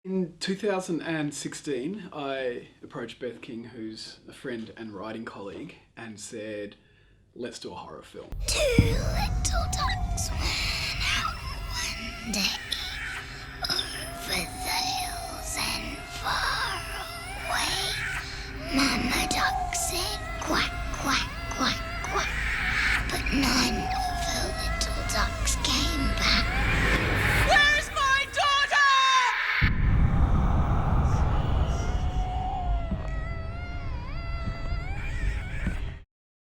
In 2016, I approached Beth King, who's a friend and writing colleague, and said, let's do a horror film. Two little ducks went out one day over the hills and far away. Mama duck said quack, quack, quack, quack, but none of the little ducks came back. Where's my daughter?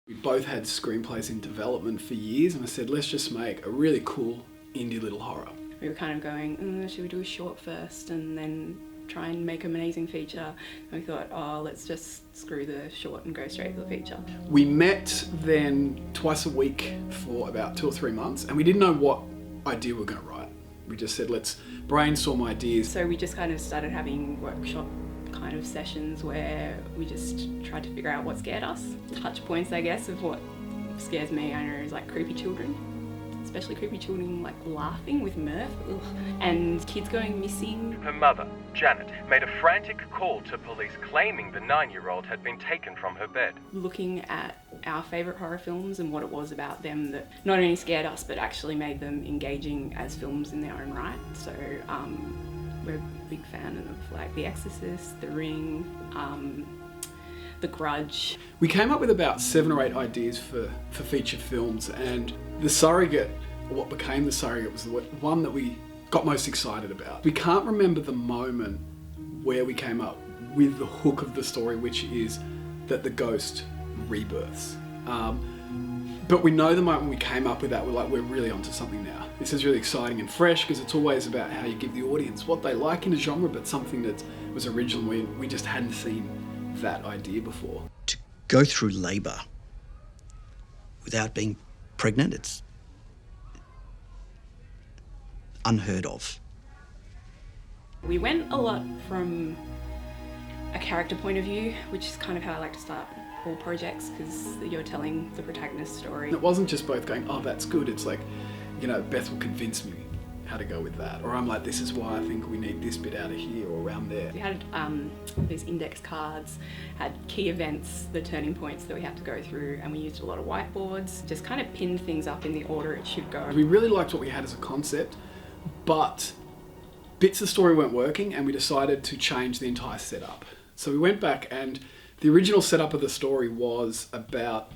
We both had screenplays in development for years, and I said, let's just make a really cool indie little horror. We were kind of going, should we do a short first and then try and make an amazing feature? And we thought, oh, let's just screw the short and go straight to the feature. We met then twice a week for about 2 or 3 months, and we didn't know what idea we were going to write. We just said, let's brainstorm ideas. So we just kind of started having workshop kind of sessions where we just tried to figure out what scared us. Touch points, I guess, of what scares me, I know, is like creepy children. Especially creepy children like laughing with mirth, and kids going missing. Her mother, Janet, made a frantic call to police claiming the 9-year-old had been taken from her bed. Looking at our favourite horror films and what it was about them that not only scared us but actually made them engaging as films in their own right. So we're a big fan of like The Exorcist, The Ring, The Grudge. We came up with about 7 or 8 ideas for feature films, and The Surrogate, or what became The Surrogate, was the one that we got most excited about. We can't remember the moment where we came up with the hook of the story, which is that the ghost rebirths. But we know the moment we came up with that, we're really onto something now. This is really exciting and fresh, because it's always about how you give the audience what they like in a genre, but something that was original. We just hadn't seen that idea before. To go through labour without being pregnant, it's unheard of. We went a lot from a character point of view, which is kind of how I like to start all projects, because you're telling the protagonist's story. It wasn't just both going, oh, that's good. It's like, Beth will convince me how to go with that. Or I'm like, this is why I think we need this bit out of here or around there. We had these index cards, had key events, the turning points that we had to go through, and we used a lot of whiteboards, just kind of pinned things up in the order it should go. We really liked what we had as a concept, but bits of the story weren't working, and we decided to change the entire setup. So we went back, and the original setup of the story was about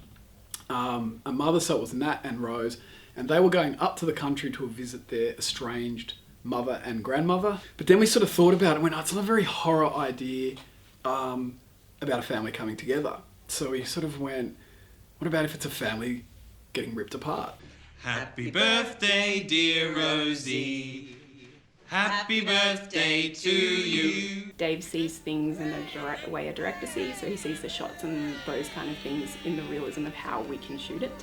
a mother, so it was Nat and Rose, and they were going up to the country to visit their estranged mother and grandmother. But then we sort of thought about it and went, oh, it's not a very horror idea about a family coming together. So we sort of went, what about if it's a family getting ripped apart? Happy birthday, dear Rosie. Happy birthday to you. Dave sees things in the way a director sees, so he sees the shots and those kind of things in the realism of how we can shoot it.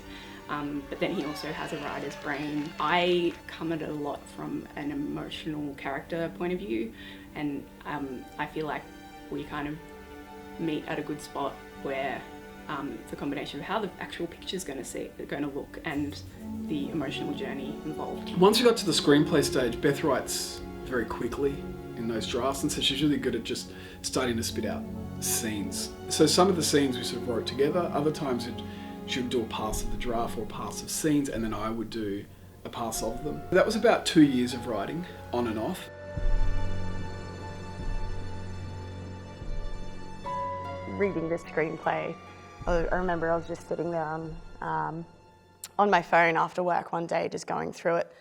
But then he also has a writer's brain. I come at it a lot from an emotional character point of view, and I feel like we kind of meet at a good spot where it's a combination of how the actual picture's going to look and the emotional journey involved. Once we got to the screenplay stage, Beth writes very quickly in those drafts, and so she's really good at just starting to spit out scenes. So some of the scenes we sort of wrote together, other times she would do a pass of the draft or a pass of scenes, and then I would do a pass of them. That was about 2 years of writing, on and off. Reading this screenplay, I remember I was just sitting there on my phone after work one day, just going through it,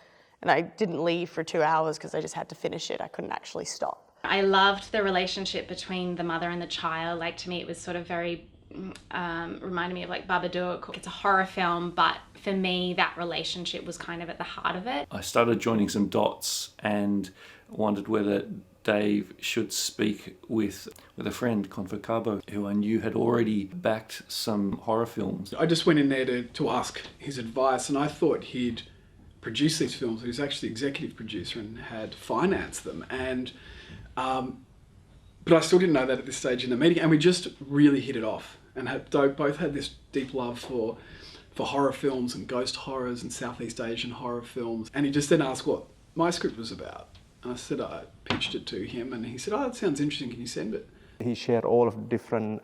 and I didn't leave for 2 hours because I just had to finish it. I couldn't actually stop. I loved the relationship between the mother and the child. Like, to me, it was sort of very reminded me of like Babadook. It's a horror film, but for me, that relationship was kind of at the heart of it. I started joining some dots and wondered whether Dave should speak with a friend, Confer Cabo, who I knew had already backed some horror films. I just went in there to ask his advice, and I thought he'd produced these films. He was actually executive producer and had financed them, and but I still didn't know that at this stage in the meeting, and we just really hit it off and both had this deep love for horror films and ghost horrors and Southeast Asian horror films. And he just then asked what my script was about. And I said I pitched it to him, and he said, "Oh, that sounds interesting. Can you send it?" He shared all of the different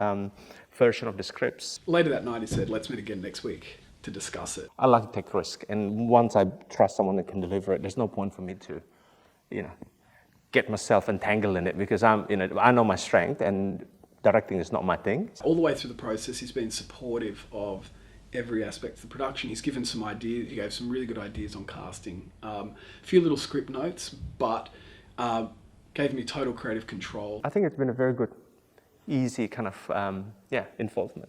versions of the scripts. Later that night, he said, "Let's meet again next week to discuss it." I like to take risk, and once I trust someone that can deliver it, there's no point for me to, get myself entangled in it, because I know my strength, and directing is not my thing. All the way through the process, he's been supportive of every aspect of the production. He's given some ideas. He gave some really good ideas on casting. A few little script notes, but gave me total creative control. I think it's been a very good, easy kind of involvement.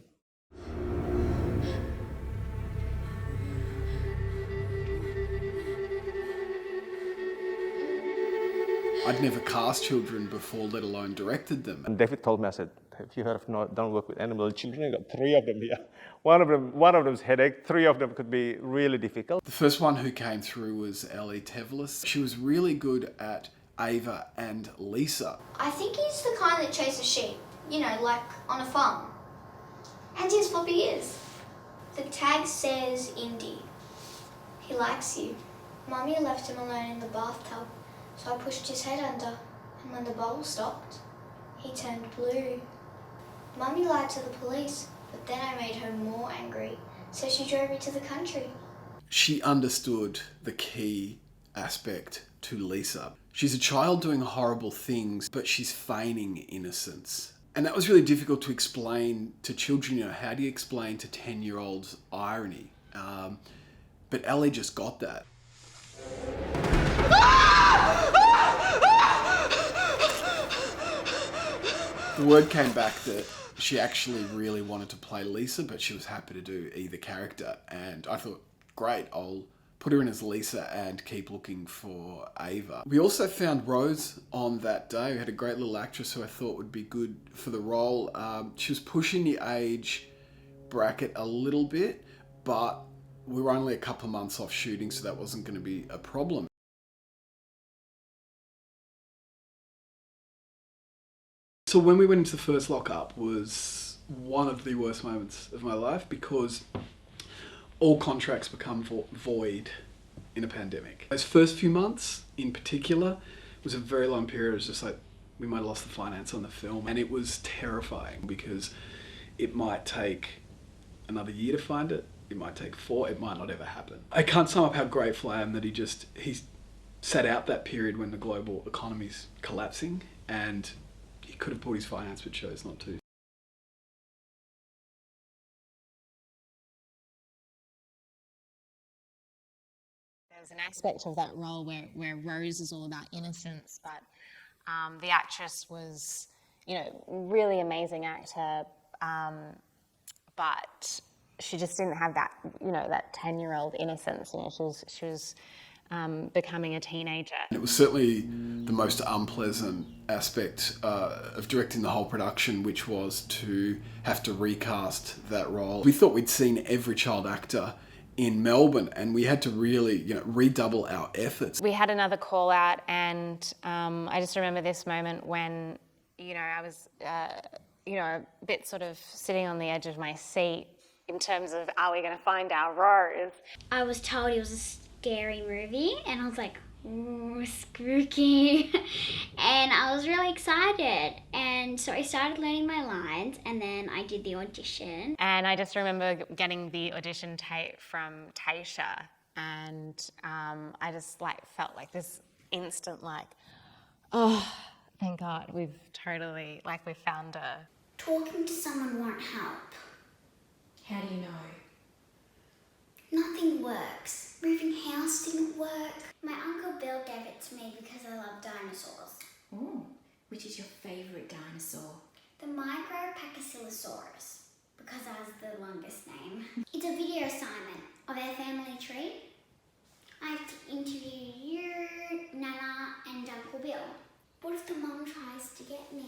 I'd never cast children before, let alone directed them. And David told me, I said, "Have you heard of Don't Work with Animal Children?" I got 3 of them here. One of them's headache. 3 of them could be really difficult. The first one who came through was Ellie Tevelis. She was really good at Ava and Lisa. I think he's the kind that chases sheep, like on a farm. And his puppy is. The tag says Indy. He likes you. Mummy left him alone in the bathtub, so I pushed his head under, and when the bubble stopped, he turned blue. Mummy lied to the police, but then I made her more angry, so she drove me to the country. She understood the key aspect to Lisa. She's a child doing horrible things, but she's feigning innocence. And that was really difficult to explain to children. How do you explain to 10-year-olds irony? But Ellie just got that. The word came back that she actually really wanted to play Lisa, but she was happy to do either character. And I thought, great, I'll put her in as Lisa and keep looking for Ava. We also found Rose on that day. We had a great little actress who I thought would be good for the role. She was pushing the age bracket a little bit, but we were only a couple of months off shooting, so that wasn't going to be a problem. So when we went into the first lockup was one of the worst moments of my life, because all contracts become void in a pandemic. Those first few months in particular was a very long period. It was just like we might have lost the finance on the film, and it was terrifying because it might take another year to find it. It might take 4. It might not ever happen. I can't sum up how grateful I am that he sat out that period when the global economy's collapsing, and he could have pulled his finance but chose not to. There's an aspect of that role where Rose is all about innocence, but the actress was, really amazing actor, but she just didn't have that, that 10-year-old innocence. She was becoming a teenager. It was certainly the most unpleasant aspect of directing the whole production, which was to have to recast that role. We thought we'd seen every child actor in Melbourne, and we had to really, redouble our efforts. We had another call out, and I just remember this moment when, I was, a bit sort of sitting on the edge of my seat in terms of, are we going to find our Rose? I was told it was a scary movie, and I was like, ooh, spooky. And I was really excited. And so I started learning my lines, and then I did the audition. And I just remember getting the audition tape from Taysha, and I just felt like this instant oh, thank God, we've totally, we found her. Talking to someone won't help. How do you know? Nothing works. Moving house didn't work. My Uncle Bill gave it to me because I love dinosaurs. Oh, which is your favourite dinosaur? The Micropachycelosaurus, because that was the longest name. It's a video assignment of our family tree. I have to interview you, Nana, and Uncle Bill. What if the mum tries to get me?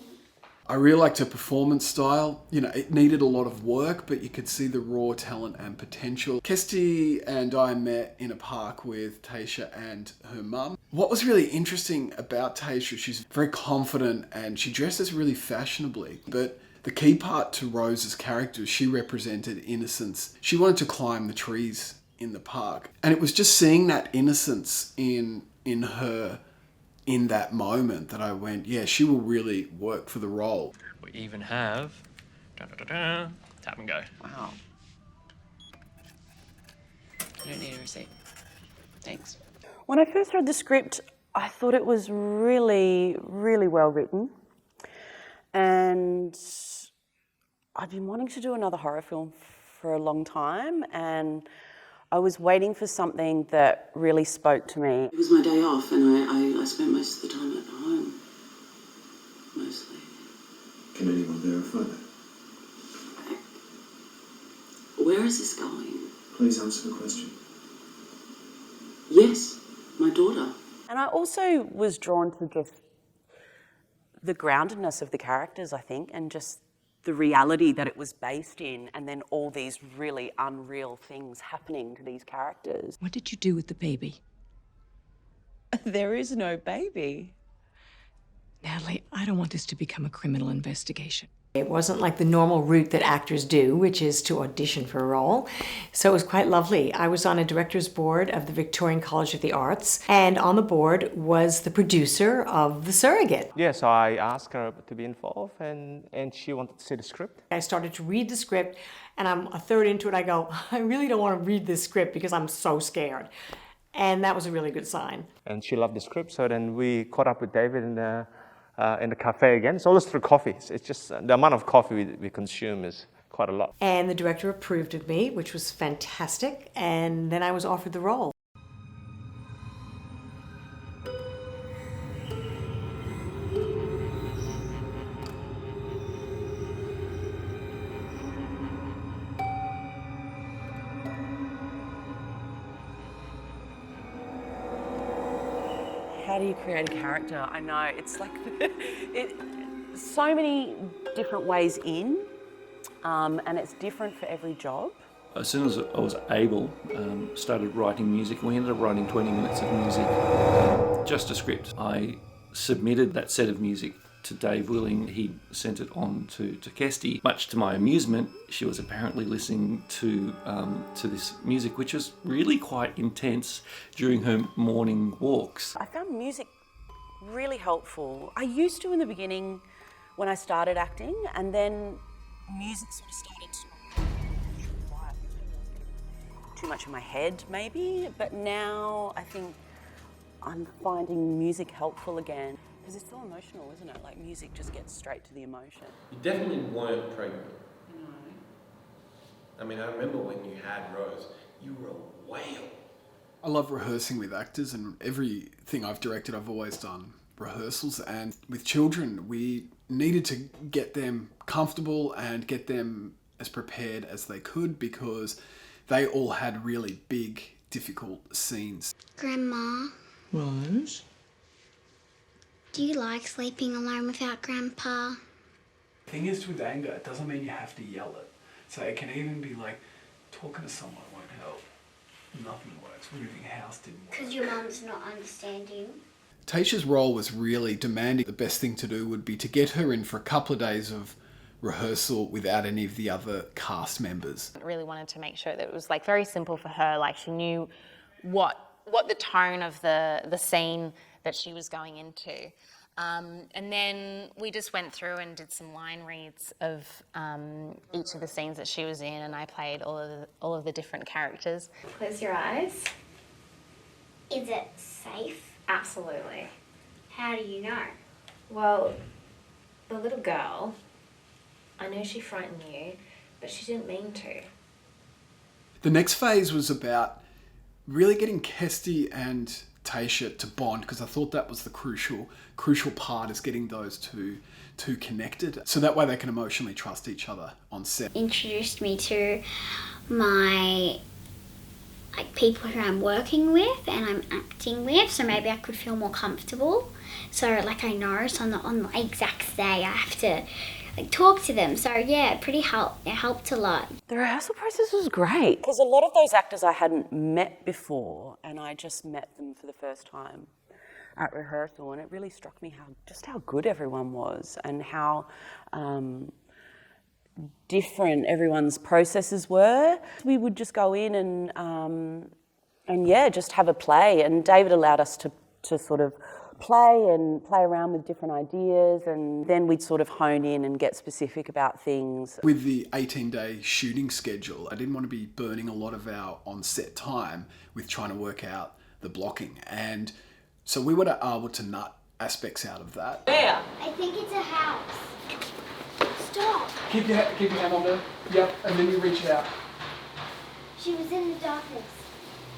I really liked her performance style. It needed a lot of work, but you could see the raw talent and potential. Kestie and I met in a park with Taysha and her mum. What was really interesting about Taysha, she's very confident and she dresses really fashionably. But the key part to Rose's character is she represented innocence. She wanted to climb the trees in the park. And it was just seeing that innocence in her in that moment that I went, yeah, she will really work for the role. We even have tap and go. Wow. I don't need a receipt. Thanks. When I first read the script, I thought it was really, really well written. And I'd been wanting to do another horror film for a long time, and I was waiting for something that really spoke to me. It was my day off, and I spent most of the time at home, mostly. Can anyone verify that? Where is this going? Please answer the question. Yes, my daughter. And I also was drawn to just the groundedness of the characters, I think, and just the reality that it was based in, and then all these really unreal things happening to these characters. What did you do with the baby? There is no baby. Natalie, I don't want this to become a criminal investigation. It wasn't like the normal route that actors do, which is to audition for a role. So it was quite lovely. I was on a director's board of the Victorian College of the Arts, and on the board was the producer of The Surrogate. Yeah, so I asked her to be involved, and she wanted to see the script. I started to read the script, and I'm a third into it, I go, I really don't want to read this script because I'm so scared. And that was a really good sign. And she loved the script, so then we caught up with David in the cafe again. It's always through coffee. It's just the amount of coffee we consume is quite a lot. And the director approved of me, which was fantastic. And then I was offered the role. How do you create a character? I know, it's like, so many different ways in, and it's different for every job. As soon as I was able, started writing music, and we ended up writing 20 minutes of music, just a script. I submitted that set of music to Dave Willing. He sent it on to Kestie. Much to my amusement, she was apparently listening to this music, which was really quite intense during her morning walks. I found music really helpful. I used to in the beginning when I started acting, and then music sort of started too much in my head maybe, but now I think I'm finding music helpful again. Because it's so emotional, isn't it? Like, music just gets straight to the emotion. You definitely weren't pregnant. No. I mean, I remember when you had Rose, you were a whale. I love rehearsing with actors, and everything I've directed, I've always done rehearsals. And with children, we needed to get them comfortable and get them as prepared as they could, because they all had really big, difficult scenes. Grandma, Rose? do you like sleeping alone without Grandpa? The thing is, with anger, it doesn't mean you have to yell it. So it can even be like, talking to someone won't help. Nothing works. Moving house didn't work. Because your mum's not understanding. Tayshia's role was really demanding. The best thing to do would be to get her in for a couple of days of rehearsal without any of the other cast members. I really wanted to make sure that it was like very simple for her, like she knew what the tone of the scene that she was going into. And then we just went through and did some line reads of each of the scenes that she was in, and I played all of the different characters. Close your eyes. Is it safe? Absolutely. How do you know? Well, the little girl, I know she frightened you, but she didn't mean to. The next phase was about really getting Kestie and Tayshia to bond, because I thought that was the crucial part, is getting those two connected, so that way they can emotionally trust each other on set. Introduced me to my people who I'm working with and I'm acting with, so maybe I could feel more comfortable. So I know, so on the exact day I have to talk to them. So yeah, it helped a lot. The rehearsal process was great, because a lot of those actors I hadn't met before, and I just met them for the first time at rehearsal, and it really struck me how good everyone was, and how different everyone's processes were. We would just go in and just have a play, and David allowed us to sort of play and play around with different ideas, and then we'd sort of hone in and get specific about things. With the 18-day shooting schedule, I didn't want to be burning a lot of our on-set time with trying to work out the blocking, and so we were able to nut aspects out of that. Where? I think it's a house. Stop. Keep your hand on there. Yep, and then you reach it out. She was in the darkness.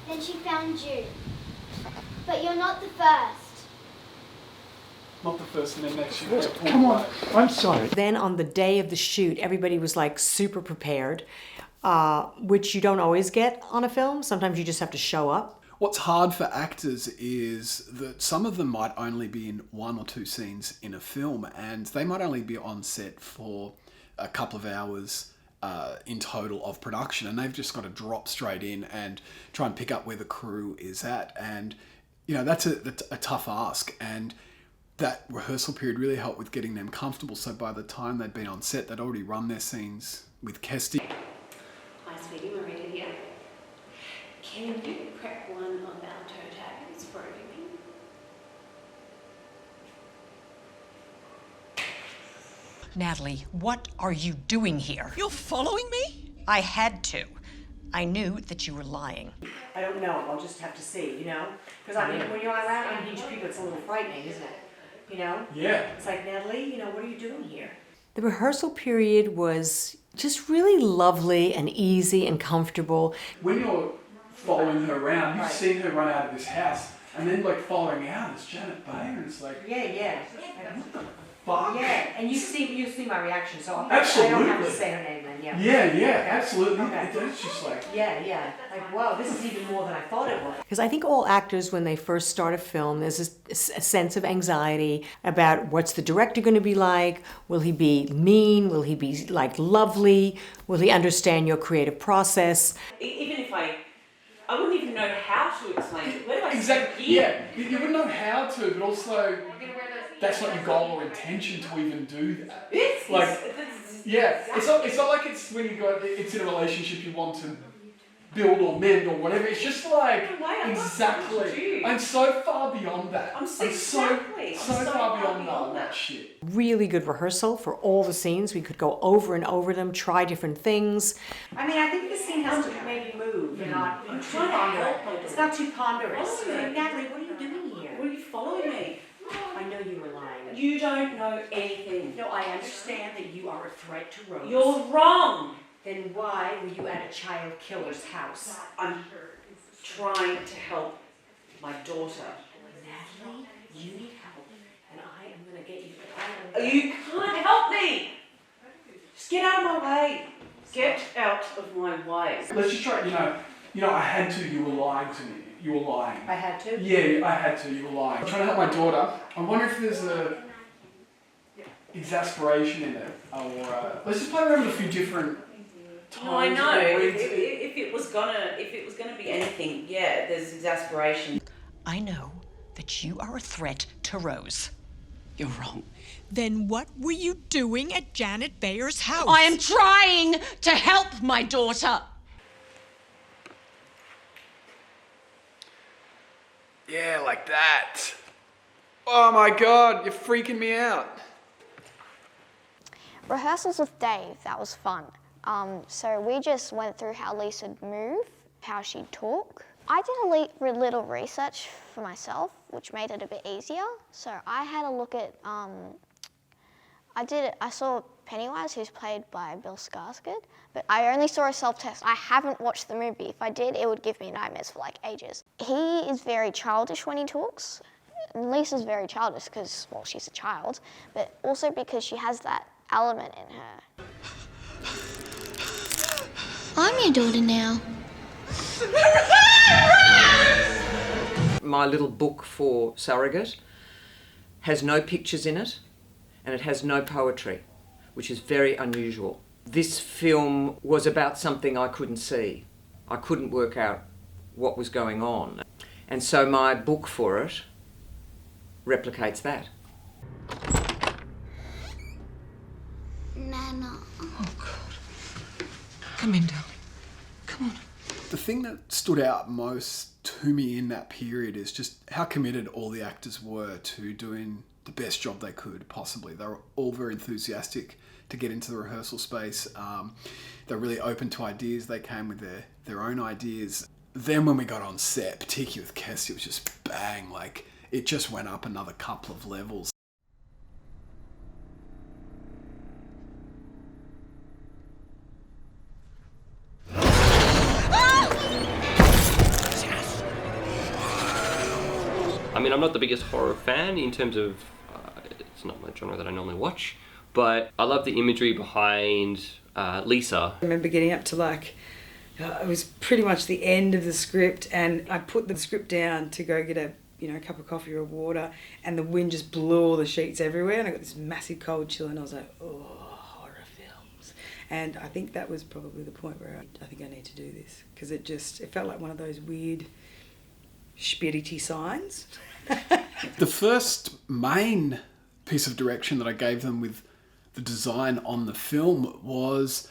Then she found you. But you're not the first. Not the first, and then next you. Come on. I'm sorry. Then on the day of the shoot, everybody was like super prepared, which you don't always get on a film. Sometimes you just have to show up. What's hard for actors is that some of them might only be in 1 or 2 scenes in a film, and they might only be on set for a couple of hours in total of production, and they've just got to drop straight in and try and pick up where the crew is at. And you know, that's a tough ask, and that rehearsal period really helped with getting them comfortable. So by the time they'd been on set, they'd already run their scenes with Kestie. Hi sweetie, Marita here. Can you prep one of our toe taggers for everything? Natalie, what are you doing here? You're following me? I had to. I knew that you were lying. I don't know. I'll just have to see, you know? Because I mean, when you're around unhinged people, it's a little frightening, isn't it? You know? Yeah. It's like, Natalie, you know, what are you doing here? The rehearsal period was just really lovely and easy and comfortable. When you're following her around, you've seen her run out of this house, and then like following out is Janet Bayer, and it's like, Yeah. what the fuck? Yeah, and you see my reaction, so Absolutely. I don't have to say her name then, yeah. Yeah, Okay. absolutely. Okay. It's just like... Yeah. Like, wow, this is even more than I thought it was. Because I think all actors, when they first start a film, there's a sense of anxiety about what's the director going to be like? Will he be mean? Will he be, like, lovely? Will he understand your creative process? Even if I wouldn't even know how to explain it. Where do I Exactly, begin? yeah. You wouldn't know how to, but also that's not your goal or intention to even do that. It's not like it's when it's in a relationship you want to build or mend or whatever. It's just like, exactly. I'm so far beyond that. I'm so far beyond all that shit. Really good rehearsal for all the scenes. We could go over and over them, try different things. I mean, I think the scene has to maybe move and not too ponderous. It's not too ponderous. Natalie, what are you doing here? What are you following me? I know you were lying. You don't know anything. No, I understand that you are a threat to Rose. You're wrong. Then why were you at a child killer's house? I'm trying to help my daughter. Natalie, you need help, and I am going to get you. You can't help me. Just get out of my way. Get out of my way. Let's just try, you know, I had to, you were lying to me. You were lying. I had to? Yeah, I had to, you were lying. I'm trying to help my daughter. I wonder if there's a exasperation in it, or let's just play around with a few different times. No, I know. If it was gonna be anything, yeah, there's exasperation. I know that you are a threat to Rose. You're wrong. Then what were you doing at Janet Bayer's house? I am trying to help my daughter. Yeah, like that. Oh my God, you're freaking me out. Rehearsals with Dave, that was fun. So we just went through how Lisa'd move, how she'd talk. I did a little research for myself, which made it a bit easier. So I had a look at, I saw Pennywise, who's played by Bill Skarsgård, but I only saw a self-test. I haven't watched the movie. If I did, it would give me nightmares for like ages. He is very childish when he talks. And Lisa's very childish because, well, she's a child, but also because she has that element in her. I'm your daughter now. My little book for Surrogate has no pictures in it, and it has no poetry, which is very unusual. This film was about something I couldn't see. I couldn't work out what was going on. And so my book for it replicates that. Nana. Oh, God. Come in, darling. Come on. The thing that stood out most to drew me in that period is just how committed all the actors were to doing the best job they could possibly. They were all very enthusiastic to get into the rehearsal space. They're really open to ideas. They came with their own ideas. Then when we got on set, particularly with Kestie, it was just bang, like it just went up another couple of levels. I mean, I'm not the biggest horror fan in terms of, it's not my genre that I normally watch, but I love the imagery behind Lisa. I remember getting up to like, it was pretty much the end of the script, and I put the script down to go get a cup of coffee or water, and the wind just blew all the sheets everywhere, and I got this massive cold chill, and I was like, oh, horror films. And I think that was probably the point where I think I need to do this, because it felt like one of those weird spirity signs. The first main piece of direction that I gave them with the design on the film was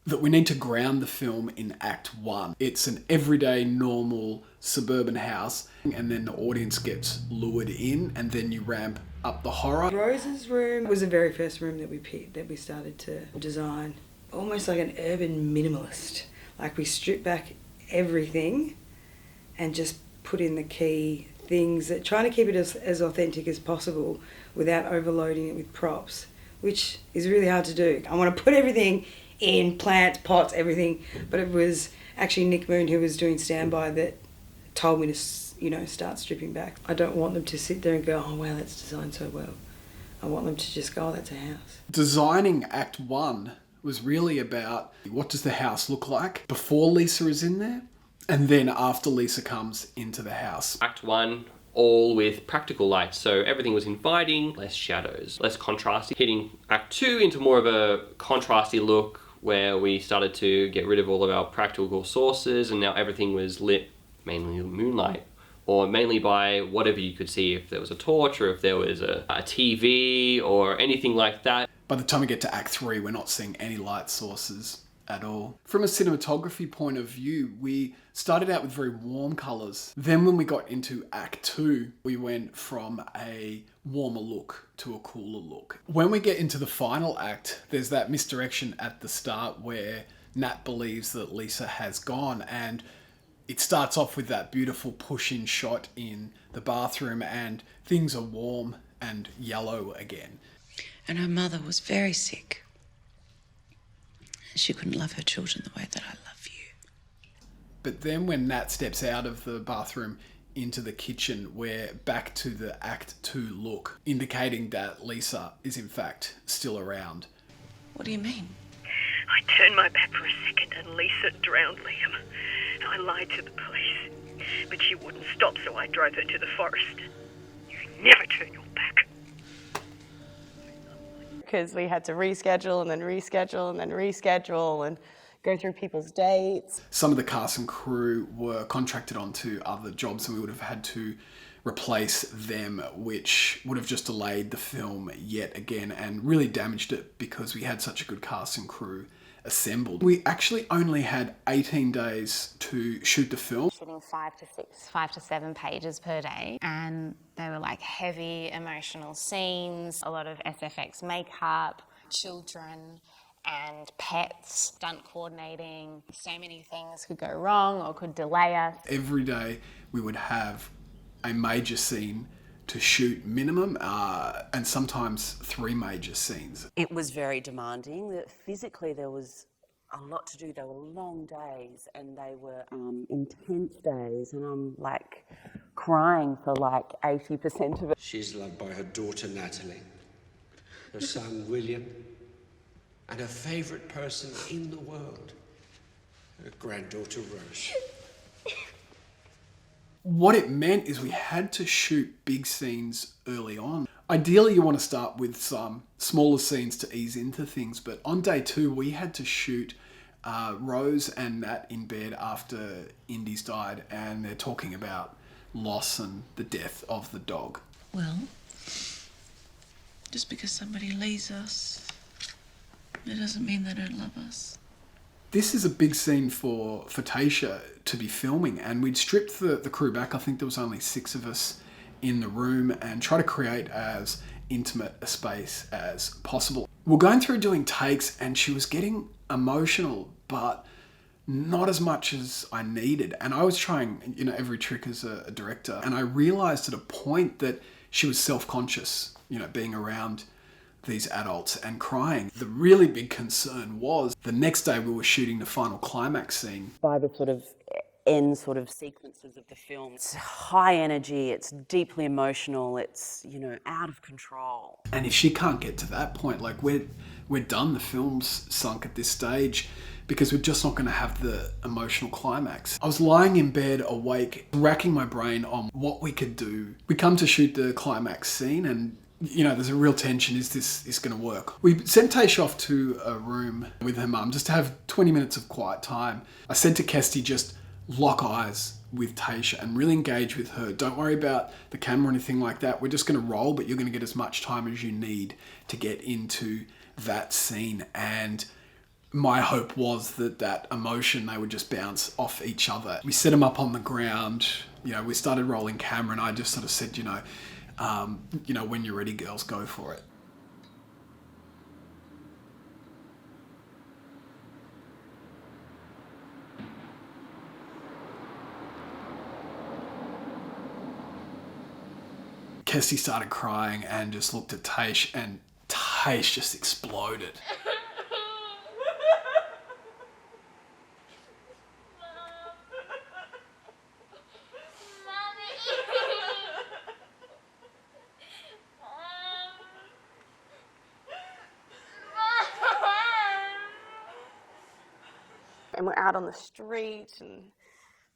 that we need to ground the film in Act 1. It's an everyday, normal, suburban house, and then the audience gets lured in, and then you ramp up the horror. Rose's room was the very first room that we picked, that we started to design. Almost like an urban minimalist. Like we stripped back everything and just put in the key things, that trying to keep it as authentic as possible without overloading it with props, which is really hard to do. I want to put everything in, plants, pots, everything, but it was actually Nick Moon, who was doing standby, that told me to start stripping back. I don't want them to sit there and go, oh wow, that's designed so well. I want them to just go, oh, that's a house. Designing Act 1 was really about what does the house look like before Lisa is in there, and then after Lisa comes into the house. Act 1, all with practical lights, so everything was inviting, less shadows, less contrasty. Hitting Act 2 into more of a contrasty look, where we started to get rid of all of our practical sources, and now everything was lit mainly moonlight, or mainly by whatever you could see, if there was a torch or if there was a TV or anything like that. By the time we get to Act 3, we're not seeing any light sources at all. From a cinematography point of view, we started out with very warm colours. Then when we got into Act 2, we went from a warmer look to a cooler look. When we get into the final act, there's that misdirection at the start where Nat believes that Lisa has gone, and it starts off with that beautiful push-in shot in the bathroom, and things are warm and yellow again. And her mother was very sick. She couldn't love her children the way that I love you. But then when Nat steps out of the bathroom into the kitchen, we're back to the Act 2 look, indicating that Lisa is in fact still around. What do you mean? I turned my back for a second and Lisa drowned Liam. I lied to the police, but she wouldn't stop, so I drove her to the forest. You never turn your back. Because we had to reschedule and then reschedule and then reschedule and go through people's dates. Some of the cast and crew were contracted onto other jobs, and we would have had to replace them, which would have just delayed the film yet again and really damaged it because we had such a good cast and crew assembled. We actually only had 18 days to shoot the film. Shooting 5 to 7 pages per day, and they were like heavy emotional scenes, a lot of SFX makeup, children and pets, stunt coordinating. So many things could go wrong or could delay us. Every day we would have a major scene to shoot minimum, and sometimes 3 major scenes. It was very demanding. That physically there was a lot to do. They were long days and they were intense days, and I'm like crying for like 80% of it. She's loved by her daughter Natalie, her son William, and her favourite person in the world, her granddaughter Rose. What it meant is we had to shoot big scenes early on. Ideally, you want to start with some smaller scenes to ease into things, but on day 2, we had to shoot Rose and Nat in bed after Indy's died, and they're talking about loss and the death of the dog. Well, just because somebody leaves us, it doesn't mean they don't love us. This is a big scene for Taysha to be filming, and we'd stripped the crew back. I think there was only 6 of us in the room, and try to create as intimate a space as possible. We're going through doing takes, and she was getting emotional, but not as much as I needed. And I was trying, every trick as a director, and I realized at a point that she was self-conscious, being around these adults and crying. The really big concern was the next day we were shooting the final climax scene. By the sort of end sequences of the film, it's high energy, it's deeply emotional, it's, out of control. And if she can't get to that point, like we're done, the film's sunk at this stage, because we're just not going to have the emotional climax. I was lying in bed awake, racking my brain on what we could do. We come to shoot the climax scene, and there's a real tension. Is this going to work? We sent Taysha off to a room with her mum just to have 20 minutes of quiet time. I said to Kestie, just lock eyes with Taysha and really engage with her. Don't worry about the camera or anything like that. We're just going to roll, but you're going to get as much time as you need to get into that scene. And my hope was that emotion, they would just bounce off each other. We set them up on the ground. We started rolling camera, and I just sort of said, when you're ready, girls, go for it. Kestie started crying and just looked at Taish, and Taish just exploded. And we're out on the street, and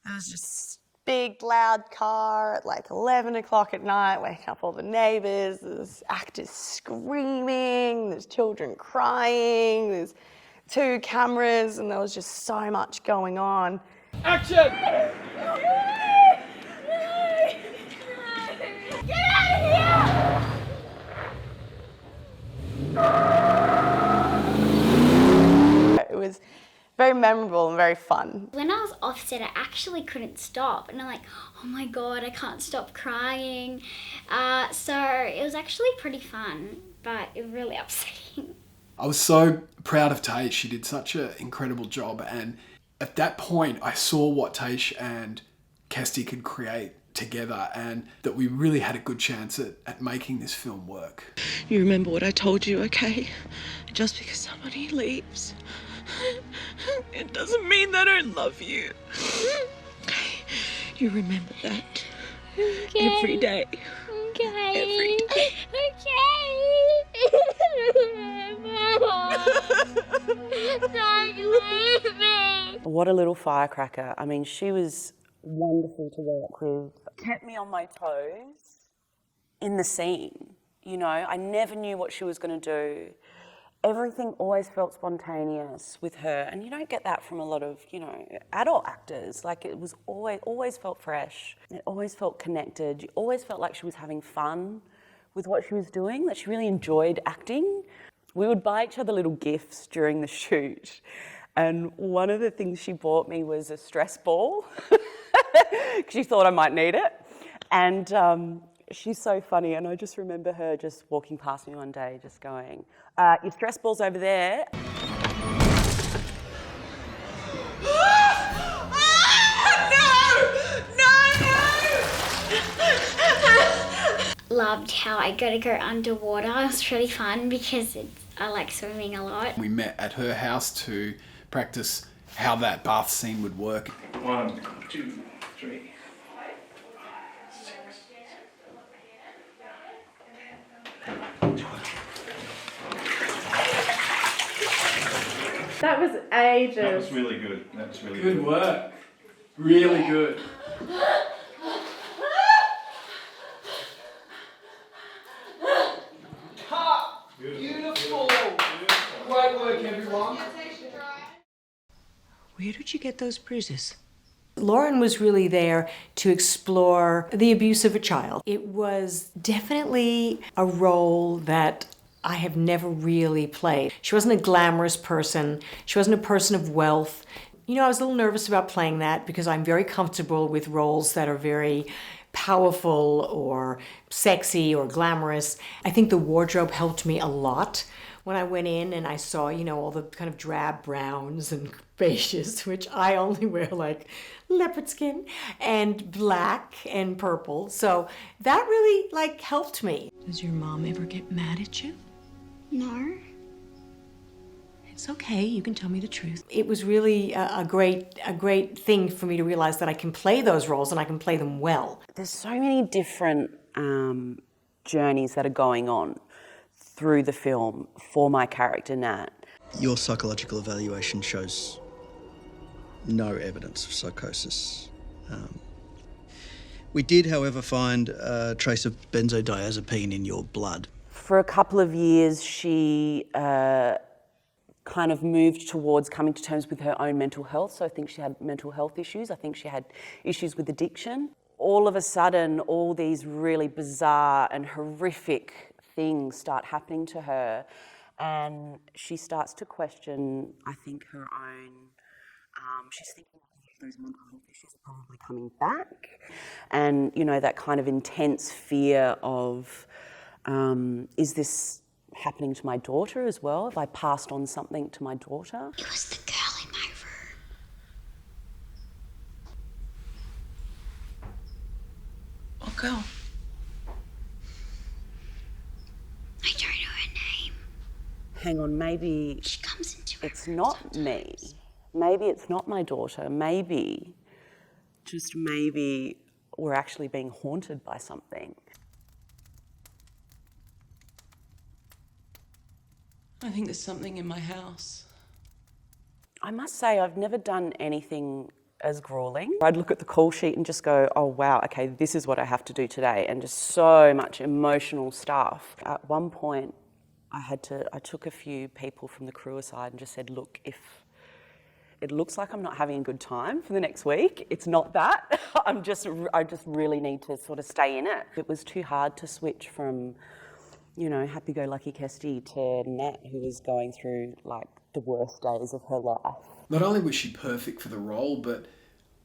there was just big loud car at like 11 o'clock at night, waking up all the neighbours. There's actors screaming, there's children crying, there's 2 cameras, and there was just so much going on. Action! Get out of here! It was very memorable and very fun. When I was offset, I actually couldn't stop, and I'm like, oh my God, I can't stop crying. So it was actually pretty fun, but it was really upsetting. I was so proud of Taish. She did such an incredible job, and at that point I saw what Taish and Kestie could create together, and that we really had a good chance at making this film work. You remember what I told you, okay? Just because somebody leaves, it doesn't mean they don't love you. Okay? You remember that. Okay. Every day. Okay. Every day. Don't leave me. What a little firecracker. I mean, she was wonderful to work with. Kept me on my toes in the scene. I never knew what she was going to do. Everything always felt spontaneous with her, and you don't get that from a lot of, adult actors. Like, it was always felt fresh. It always felt connected. You always felt like she was having fun with what she was doing, that she really enjoyed acting. We would buy each other little gifts during the shoot, and one of the things she bought me was a stress ball, because she thought I might need it. And she's so funny, and I just remember her just walking past me one day, just going, your stress ball's over there. Loved how I got to go underwater. It was really fun because I like swimming a lot. We met at her house to practice how that bath scene would work. 1, 2, 3. That was ages. That was really good. That's really good. Good work. Really good. Beautiful. Great work, everyone. Where did you get those bruises? Lauren was really there to explore the abuse of a child. It was definitely a role that I have never really played. She wasn't a glamorous person. She wasn't a person of wealth. You know, I was a little nervous about playing that because I'm very comfortable with roles that are very powerful or sexy or glamorous. I think the wardrobe helped me a lot when I went in and I saw, you know, all the kind of drab browns and beiges, which I only wear like leopard skin, and black and purple. So that really like helped me. Does your mom ever get mad at you? No. It's okay, you can tell me the truth. It was really a great thing for me to realize that I can play those roles and I can play them well. There's so many different journeys that are going on through the film for my character Nat. Your psychological evaluation shows no evidence of psychosis. We did, however, find a trace of benzodiazepine in your blood. For a couple of years, she kind of moved towards coming to terms with her own mental health. So I think she had mental health issues. I think she had issues with addiction. All of a sudden, all these really bizarre and horrific things start happening to her, and she starts to question, I think, her own, she's thinking those mental health issues are probably coming back. And, you know, that kind of intense fear of, is this happening to my daughter as well? Have I passed on something to my daughter? It was the girl in my room. What girl? I don't know her name. Hang on, maybe She comes into my it's room not sometimes. me. Maybe it's not my daughter. Maybe, just maybe, we're actually being haunted by something. I think there's something in my house. I must say, I've never done anything as grueling. I'd look at the call sheet and just go, oh wow, okay, this is what I have to do today, and just so much emotional stuff. At one point, I took a few people from the crew aside and just said, look, if it looks like I'm not having a good time for the next week, it's not that. I just really need to sort of stay in it. It was too hard to switch from, you know, happy-go-lucky Kestie to Nat, who was going through like the worst days of her life. Not only was she perfect for the role, but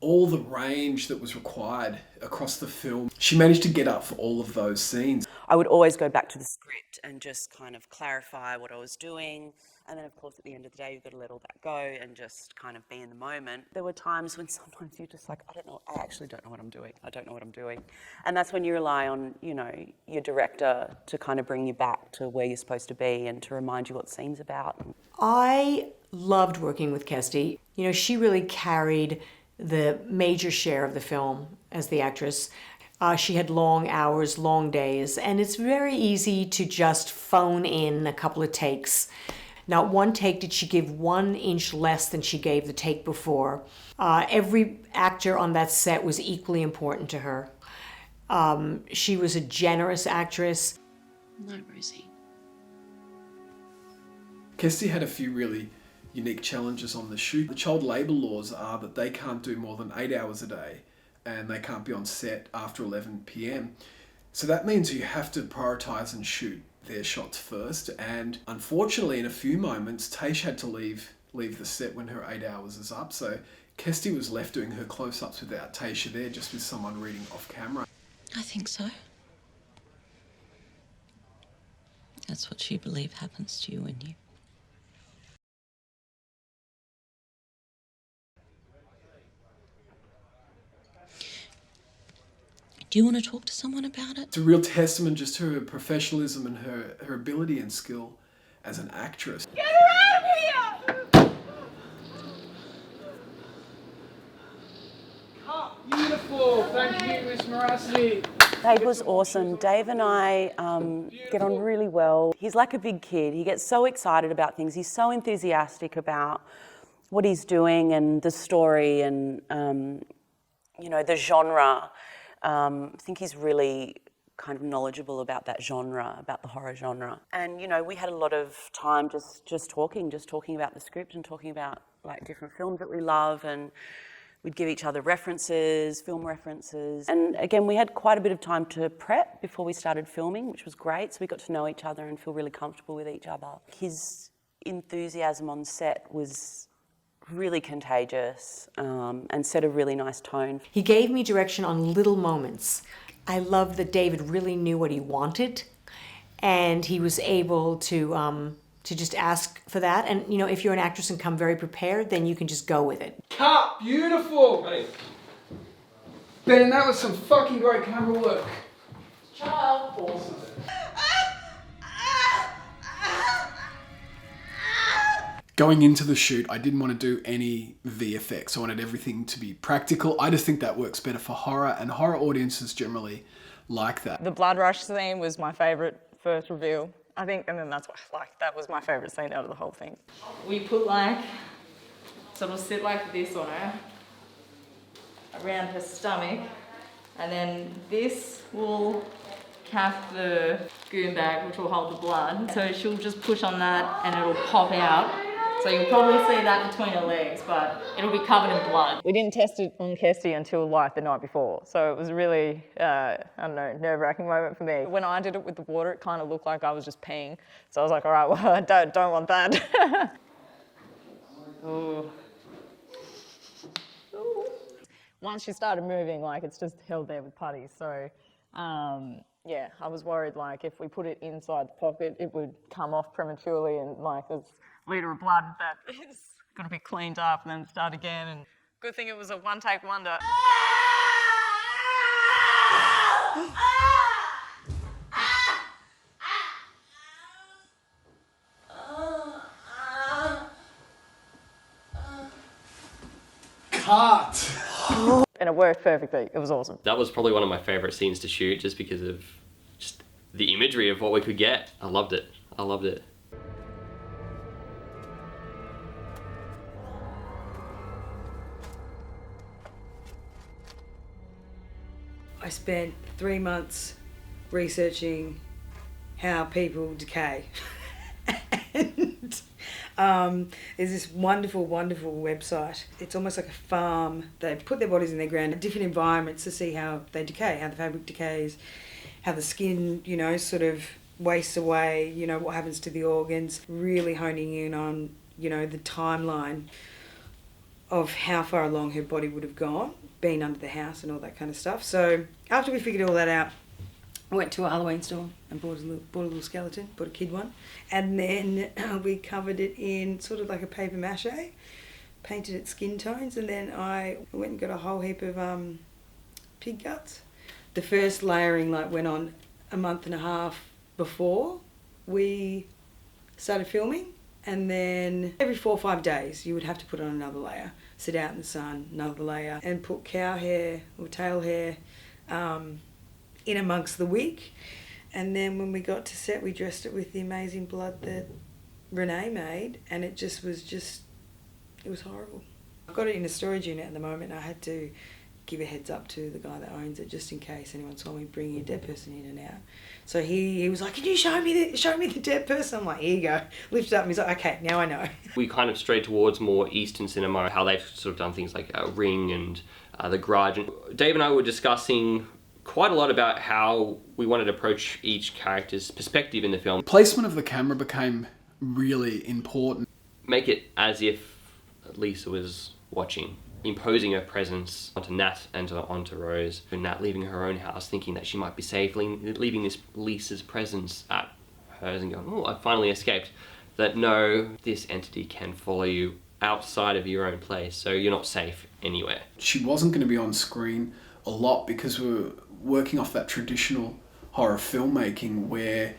all the range that was required across the film, she managed to get up for all of those scenes. I would always go back to the script and just kind of clarify what I was doing. And then, of course, at the end of the day, you've got to let all that go and just kind of be in the moment. There were times when sometimes you're just like, I actually don't know what I'm doing. I don't know what I'm doing. And that's when you rely on, you know, your director to kind of bring you back to where you're supposed to be and to remind you what the scene's about. I loved working with Kestie. You know, she really carried the major share of the film as the actress. She had long hours, long days, and it's very easy to just phone in a couple of takes. Not one take did she give 1 inch less than she gave the take before. Every actor on that set was equally important to her. She was a generous actress. No, Rosie. Kestie had a few really unique challenges on the shoot. The child labour laws are that they can't do more than 8 hours a day and they can't be on set after 11 p.m. So that means you have to prioritise and shoot their shots first. And unfortunately, in a few moments, Taish had to leave the set when her 8 hours is up. So Kestie was left doing her close-ups without Taisha there, just with someone reading off camera. I think so. That's what you believe happens to you when you... Do you want to talk to someone about it? It's a real testament just to her professionalism and her ability and skill as an actress. Get her out of here! Beautiful, thank you, Miss Morassi. Dave was awesome. Dave and I get on really well. He's like a big kid. He gets so excited about things. He's so enthusiastic about what he's doing and the story and, you know, the genre. I think he's really kind of knowledgeable about that genre, about the horror genre. And, you know, we had a lot of time just talking about the script and talking about, like, different films that we love and We'd give each other references, film references. And again, we had quite a bit of time to prep before we started filming, which was great. So we got to know each other and feel really comfortable with each other. His enthusiasm on set was really contagious and set a really nice tone. He gave me direction on little moments. I love that David really knew what he wanted, and he was able to just ask for that. And you know, if you're an actress and come very prepared, then you can just go with it. Cut! Beautiful! Ben, that was some fucking great camera work. Ciao. Awesome. Going into the shoot, I didn't want to do any VFX. I wanted everything to be practical. I just think that works better for horror, and horror audiences generally like that. The blood rush scene was my favourite first reveal, I think, and then that's why, that was my favourite scene out of the whole thing. We put so it'll sit like this on her, around her stomach, and then this will cap the goon bag, which will hold the blood. So she'll just push on that and it'll pop out. So you'll probably see that between her legs, but it'll be covered in blood. We didn't test it on Kestie until the night before. So it was really, I don't know, nerve-wracking moment for me. When I did it with the water, it kind of looked like I was just peeing. So I was like, all right, well, I don't want that. Ooh. Once she started moving, it's just held there with putties. So, yeah, I was worried, if we put it inside the pocket, it would come off prematurely and, there's a litre of blood that is got to be cleaned up and then start again. And good thing it was a one-take wonder. Cut! And it worked perfectly. It was awesome. That was probably one of my favourite scenes to shoot, just because of just the imagery of what we could get. I loved it. I loved it. I spent 3 months researching how people decay. And there's this wonderful, wonderful website. It's almost like a farm. They put their bodies in their ground, different environments to see how they decay, how the fabric decays, how the skin, sort of wastes away, what happens to the organs, really honing in on, the timeline of how far along her body would have gone, being under the house and all that kind of stuff. So after we figured all that out, I went to a Halloween store and bought a little skeleton, bought a kid one. And then we covered it in sort of like a paper mache, painted it skin tones, and then I went and got a whole heap of pig guts. The first layering went on a month and a half before we started filming, and then every 4 or 5 days you would have to put on another layer, sit out in the sun, another layer, and put cow hair or tail hair in amongst the wig. And then when we got to set, we dressed it with the amazing blood that Renee made, and it was horrible. I've got it in a storage unit at the moment, and I had to give a heads up to the guy that owns it, just in case anyone saw me bringing a dead person in and out. So he was like, can you show me the dead person? I'm like, here you go. Lifted up, and he's like, okay, now I know. We kind of strayed towards more Eastern cinema, how they've sort of done things like Ring and The Grudge. And Dave and I were discussing quite a lot about how we wanted to approach each character's perspective in the film. Placement of the camera became really important. Make it as if Lisa was watching, imposing her presence onto Nat and onto Rose. And Nat leaving her own house, thinking that she might be safe, leaving this Lisa's presence at hers and going, oh, I finally escaped. That no, this entity can follow you outside of your own place, so you're not safe anywhere. She wasn't going to be on screen a lot because we were working off that traditional horror filmmaking where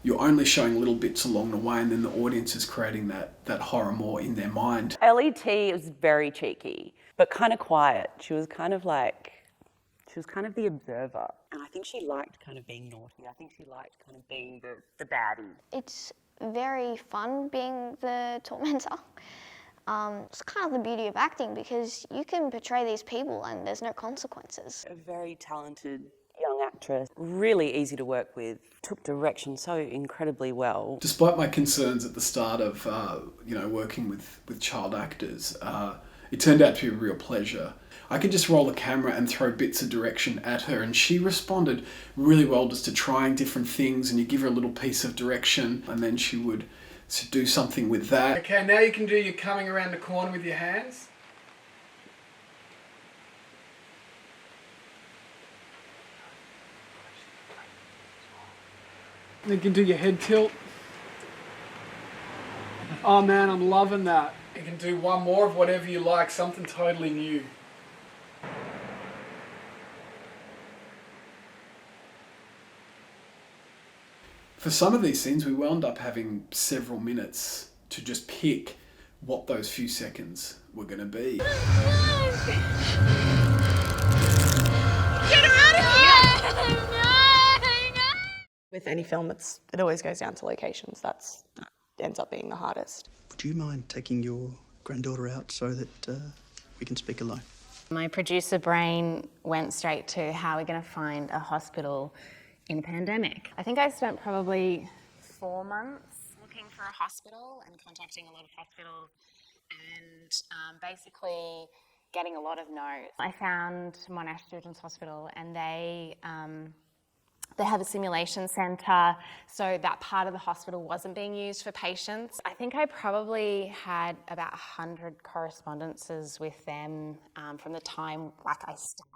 you're only showing little bits along the way, and then the audience is creating that horror more in their mind. LET was very cheeky, but kind of quiet. She was kind of the observer. And I think she liked kind of being naughty. I think she liked kind of being the baddie. It's very fun being the tormentor. It's kind of the beauty of acting, because you can portray these people and there's no consequences. A very talented young actress, really easy to work with, took direction so incredibly well. Despite my concerns at the start of working with child actors, It turned out to be a real pleasure. I could just roll the camera and throw bits of direction at her, and she responded really well just to trying different things, and you give her a little piece of direction and then she would do something with that. Okay, now you can do your coming around the corner with your hands. You can do your head tilt. Oh man, I'm loving that. You can do one more of whatever you like, something totally new. For some of these scenes, we wound up having several minutes to just pick what those few seconds were going to be. Get her out of here! With any film, it always goes down to locations. That ends up being the hardest. Would you mind taking your granddaughter out so that we can speak alone? My producer brain went straight to how are we going to find a hospital in a pandemic. I think I spent probably 4 months looking for a hospital and contacting a lot of hospitals and basically getting a lot of no's. I found Monash Children's Hospital, and they have a simulation centre, so that part of the hospital wasn't being used for patients. I think I probably had about 100 correspondences with them from the time I started.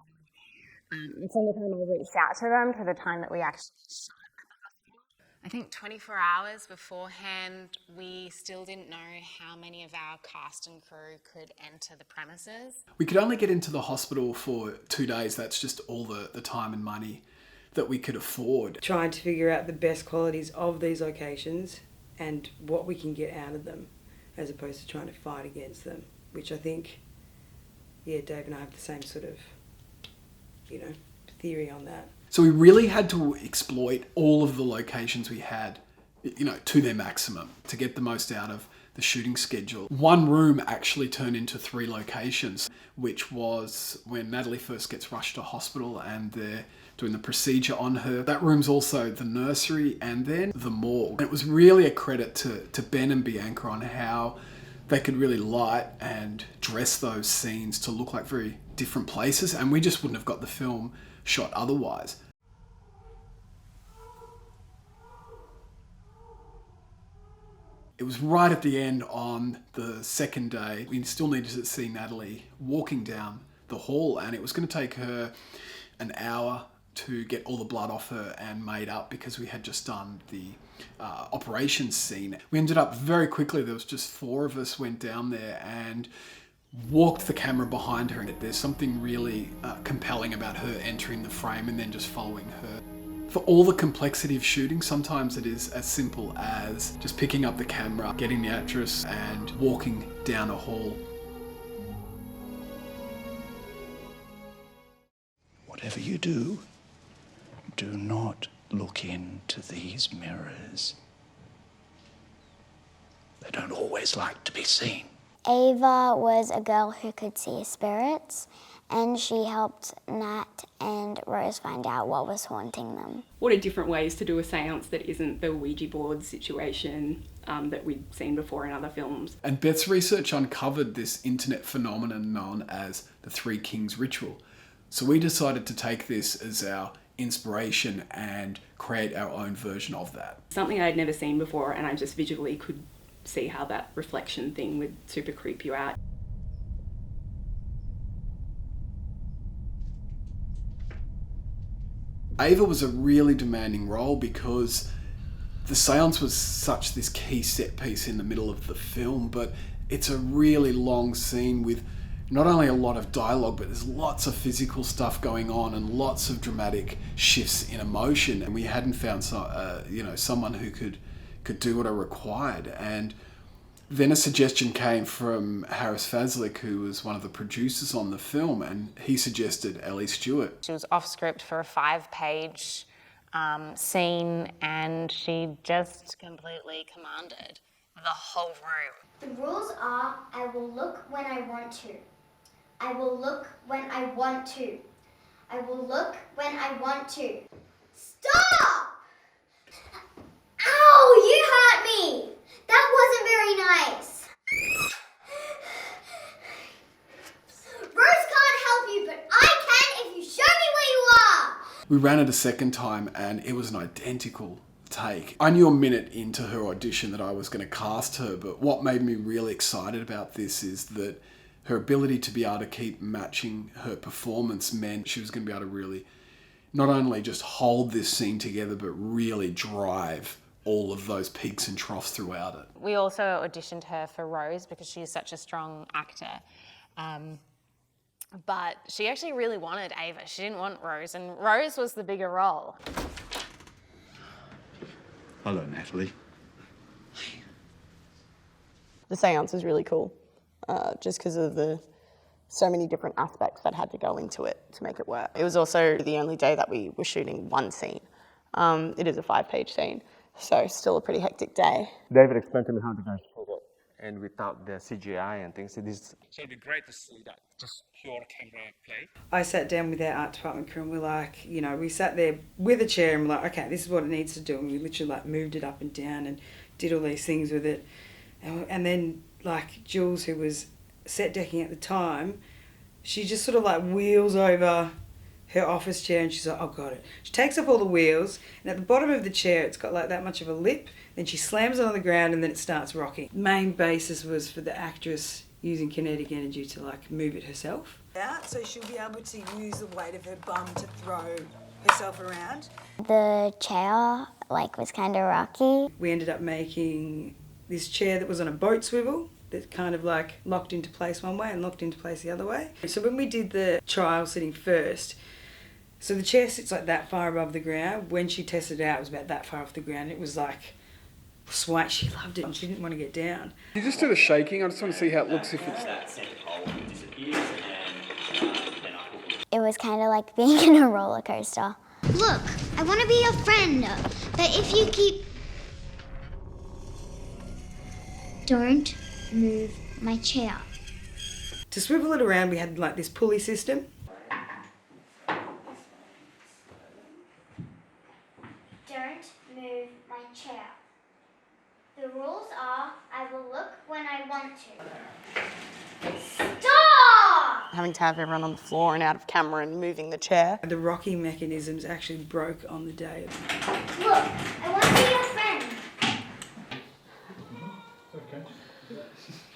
From the time I reached out to them to the time that we actually shot at the hospital. I think 24 hours beforehand, we still didn't know how many of our cast and crew could enter the premises. We could only get into the hospital for 2 days. That's just all the time and money that we could afford. Trying to figure out the best qualities of these locations and what we can get out of them, as opposed to trying to fight against them, which I think, Dave and I have the same sort of, theory on that. So we really had to exploit all of the locations we had, to their maximum to get the most out of the shooting schedule. One room actually turned into 3 locations, which was when Natalie first gets rushed to hospital and they're doing the procedure on her. That room's also the nursery and then the morgue. And it was really a credit to Ben and Bianca on how they could really light and dress those scenes to look like very different places, and we just wouldn't have got the film shot otherwise. It was right at the end on the second day. We still needed to see Natalie walking down the hall, and it was going to take her an hour to get all the blood off her and made up because we had just done the operations scene. We ended up very quickly, there was just 4 of us went down there and walked the camera behind her. There's something really compelling about her entering the frame and then just following her. For all the complexity of shooting, sometimes it is as simple as just picking up the camera, getting the actress and walking down a hall. Whatever you do, do not look into these mirrors. They don't always like to be seen. Ava was a girl who could see spirits, and she helped Nat and Rose find out what was haunting them. What are different ways to do a seance that isn't the Ouija board situation that we'd seen before in other films? And Beth's research uncovered this internet phenomenon known as the Three Kings ritual. So we decided to take this as our inspiration and create our own version of that. Something I'd never seen before, and I just visually could see how that reflection thing would super creep you out. Ava was a really demanding role because the seance was such this key set piece in the middle of the film, but it's a really long scene with not only a lot of dialogue, but there's lots of physical stuff going on and lots of dramatic shifts in emotion. And we hadn't found someone who could do what I required. And then a suggestion came from Harris Fazlick, who was one of the producers on the film, and he suggested Ellie Stewart. She was off script for a 5-page scene, and she just completely commanded the whole room. The rules are, I will look when I want to. I will look when I want to. I will look when I want to. Stop! Ow, you hurt me! That wasn't very nice. We ran it a second time and it was an identical take. I knew a minute into her audition that I was going to cast her, but what made me really excited about this is that her ability to be able to keep matching her performance meant she was going to be able to really not only just hold this scene together, but really drive all of those peaks and troughs throughout it. We also auditioned her for Rose because she is such a strong actor. But she actually really wanted Ava. She didn't want Rose, and Rose was the bigger role. Hello, Natalie. The seance was really cool, just because of so many different aspects that had to go into it to make it work. It was also the only day that we were shooting one scene. It is a 5-page scene, so still a pretty hectic day. David explained to me how to go shoot it, and without the CGI and things, so it'd be great to see that just pure camera play. I sat down with our art department crew and we're like, you know, we sat there with a chair and we're like, okay, this is what it needs to do. And we literally like moved it up and down and did all these things with it. And then like Jules, who was set decking at the time, she just sort of like wheels over her office chair and she's like, oh, got it. She takes off all the wheels and at the bottom of the chair, it's got like that much of a lip. Then she slams it on the ground and then it starts rocking. The main basis was for the actress using kinetic energy to like move it herself. Out, so she'll be able to use the weight of her bum to throw herself around. The chair was kind of rocky. We ended up making this chair that was on a boat swivel that kind of like locked into place one way and locked into place the other way. So when we did the trial sitting first, so the chair sits like that far above the ground. When she tested it out, it was about that far off the ground. It was like sweat. She loved it and she didn't want to get down. You just do the shaking. I just want to see how it looks if it's... It was kind of like being in a roller coaster. Look, I want to be your friend, but if you keep... Don't move my chair. To swivel it around, we had like this pulley system. Don't move my chair. The rules are, I will look when I want to. Stop! Having to have everyone on the floor and out of camera and moving the chair. The rocking mechanisms actually broke on the day. Look, I want to be your friend.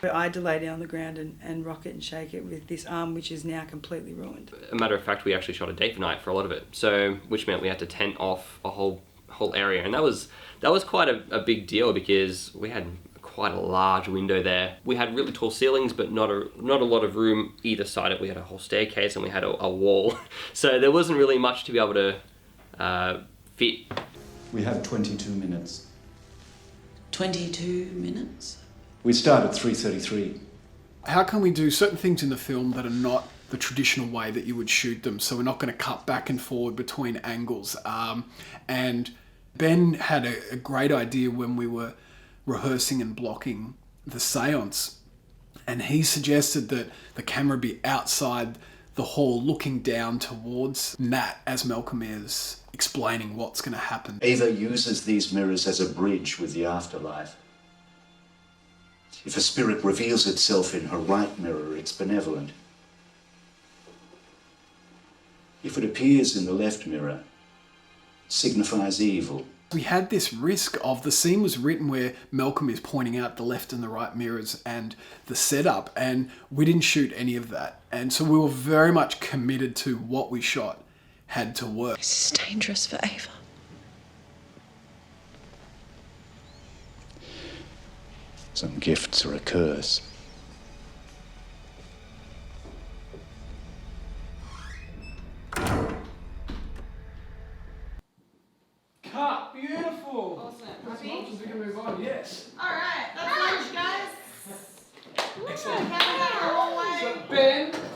But I had to lay down on the ground and rock it and shake it with this arm, which is now completely ruined. A matter of fact, we actually shot a day for night for a lot of it, so which meant we had to tent off a whole area, and that was quite a big deal because we had quite a large window there. We had really tall ceilings, but not a lot of room either side of it. We had a whole staircase and we had a wall, so there wasn't really much to be able to fit. We have 22 minutes. 22 minutes? We start at 3:33. How can we do certain things in the film that are not the traditional way that you would shoot them? So we're not going to cut back and forward between angles. And Ben had a great idea when we were rehearsing and blocking the seance. And he suggested that the camera be outside the hall looking down towards Nat as Malcolm is explaining what's going to happen. Ava uses these mirrors as a bridge with the afterlife. If a spirit reveals itself in her right mirror, it's benevolent. If it appears in the left mirror, it signifies evil. We had this risk of the scene was written where Malcolm is pointing out the left and the right mirrors and the setup, and we didn't shoot any of that. And so we were very much committed to what we shot had to work. This is dangerous for Ava. Some gifts are a curse. Cut, beautiful. Awesome. As much as we can move on, yes. All right, that's lunch, guys. Excellent. Hallway. So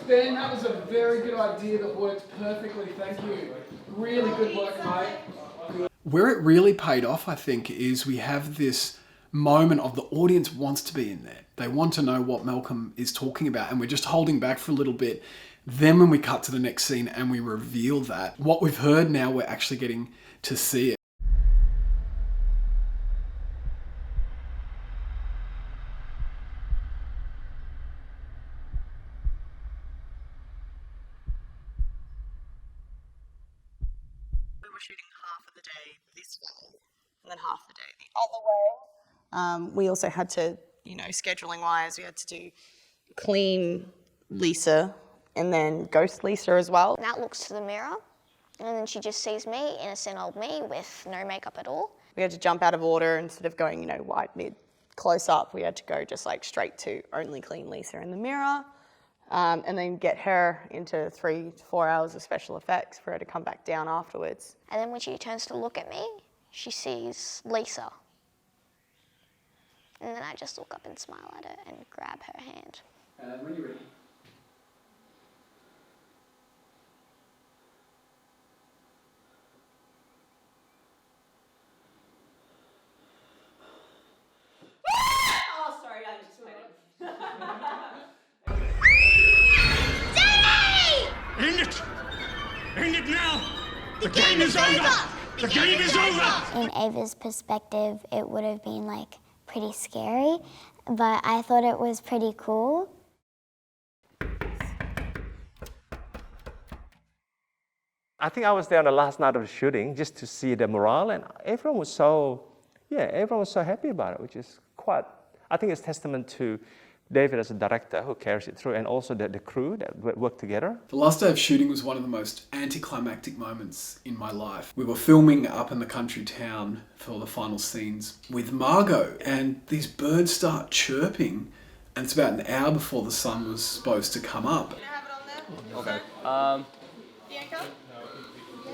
Ben, that was a very good idea that worked perfectly. Thank you. Really good work, mate. Where it really paid off, I think, is we have this moment of the audience wants to be in there. They want to know what Malcolm is talking about, and we're just holding back for a little bit. Then when we cut to the next scene and we reveal that, what we've heard now, we're actually getting to see it. we were shooting half of the day this way and then half the day the other way. We also had to, scheduling wise, we had to do clean Lisa and then ghost Lisa as well. Nat looks to the mirror and then she just sees me, innocent old me with no makeup at all. We had to jump out of order instead of going, wide, mid, close up. We had to go just like straight to only clean Lisa in the mirror. And then get her into 3 to 4 hours of special effects for her to come back down afterwards. And then when she turns to look at me, she sees Lisa. And then I just look up and smile at her and grab her hand. And when you're ready. Oh, sorry, I just made it. End it! End it now! The game is over! The game is over! In Ava's perspective, it would have been like pretty scary, but I thought it was pretty cool. I think I was there on the last night of the shooting just to see the morale, and everyone was so happy about it, which is quite, I think it's testament to David as a director who carries it through, and also the crew that work together. The last day of shooting was one of the most anticlimactic moments in my life. We were filming up in the country town for the final scenes with Margot, and these birds start chirping, and it's about an hour before the sun was supposed to come up. Okay. Bianca?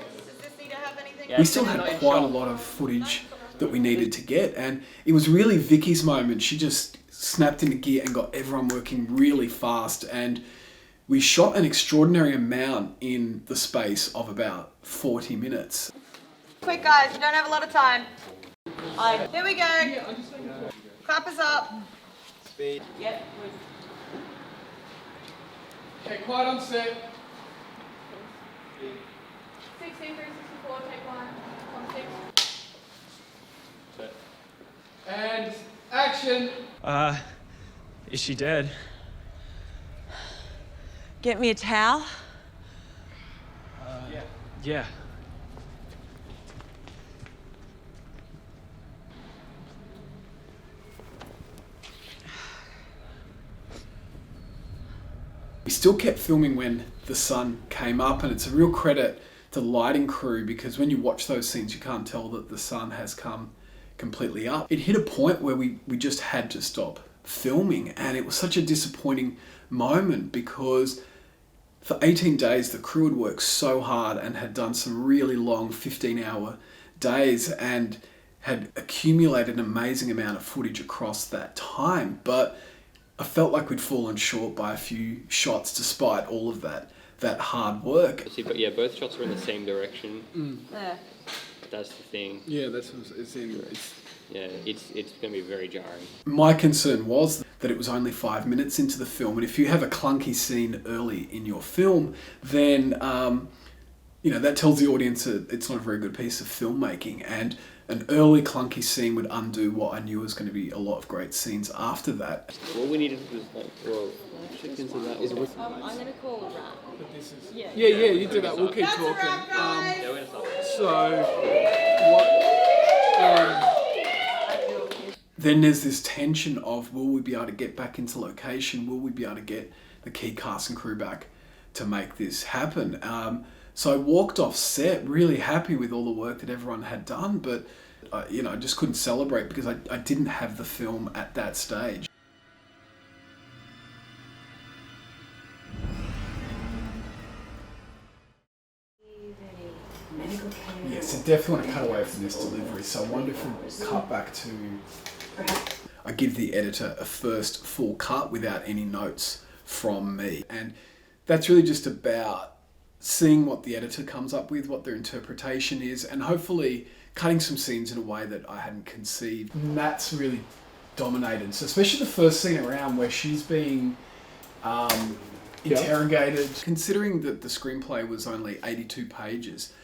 Does this need to have anything? We still had quite a lot of footage that we needed to get, and it was really Vicky's moment. She just snapped into gear and got everyone working really fast, and we shot an extraordinary amount in the space of about 40 minutes. Quick guys, we don't have a lot of time. Here we go. Clap us up. Speed. Yep. Okay, quiet on set. 16-3-64, take 1. On 6. And action. Is she dead? Get me a towel. Yeah. We still kept filming when the sun came up, and it's a real credit to the lighting crew, because when you watch those scenes you can't tell that the sun has come completely up. It hit a point where we just had to stop filming, and it was such a disappointing moment because for 18 days the crew had worked so hard and had done some really long 15-hour days and had accumulated an amazing amount of footage across that time, but I felt like we'd fallen short by a few shots despite all of that hard work. See, but yeah, both shots were in the same direction. Yeah. That's the thing. Yeah, that's what it's in. Yeah, it's going to be very jarring. My concern was that it was only 5 minutes into the film, and if you have a clunky scene early in your film, then that tells the audience that it's not a very good piece of filmmaking, and an early clunky scene would undo what I knew was going to be a lot of great scenes after that. What we needed was check into that. I'm going to call a wrap. Yeah, you do that. We'll keep talking. Then there's this tension of, will we be able to get back into location? Will we be able to get the key cast and crew back to make this happen? So I walked off set really happy with all the work that everyone had done, but I just couldn't celebrate because I didn't have the film at that stage. Yeah, so definitely want to cut away from this delivery. So I wonder if we'll cut back to... I give the editor a first full cut without any notes from me. And that's really just about seeing what the editor comes up with, what their interpretation is, and hopefully cutting some scenes in a way that I hadn't conceived. Matt's really dominated. So especially the first scene around where she's being interrogated. Considering that the screenplay was only 82 pages,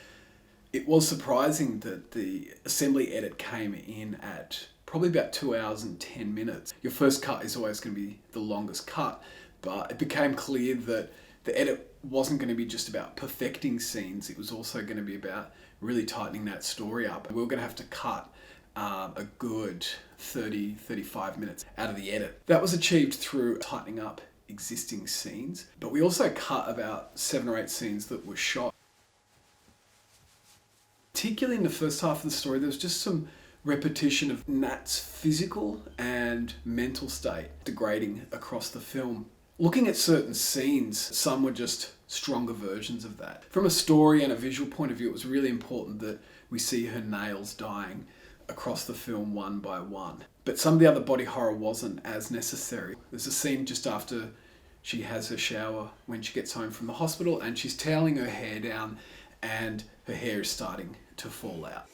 it was surprising that the assembly edit came in at probably about 2 hours and 10 minutes. Your first cut is always going to be the longest cut, but it became clear that the edit wasn't going to be just about perfecting scenes, it was also going to be about really tightening that story up. We were going to have to cut a good 30-35 minutes out of the edit. That was achieved through tightening up existing scenes, but we also cut about 7 or 8 scenes that were shot. Particularly in the first half of the story, there was just some repetition of Nat's physical and mental state degrading across the film. Looking at certain scenes, some were just stronger versions of that. From a story and a visual point of view, it was really important that we see her nails dying across the film one by one. But some of the other body horror wasn't as necessary. There's a scene just after she has her shower when she gets home from the hospital and she's toweling her hair down and her hair is starting to fall out.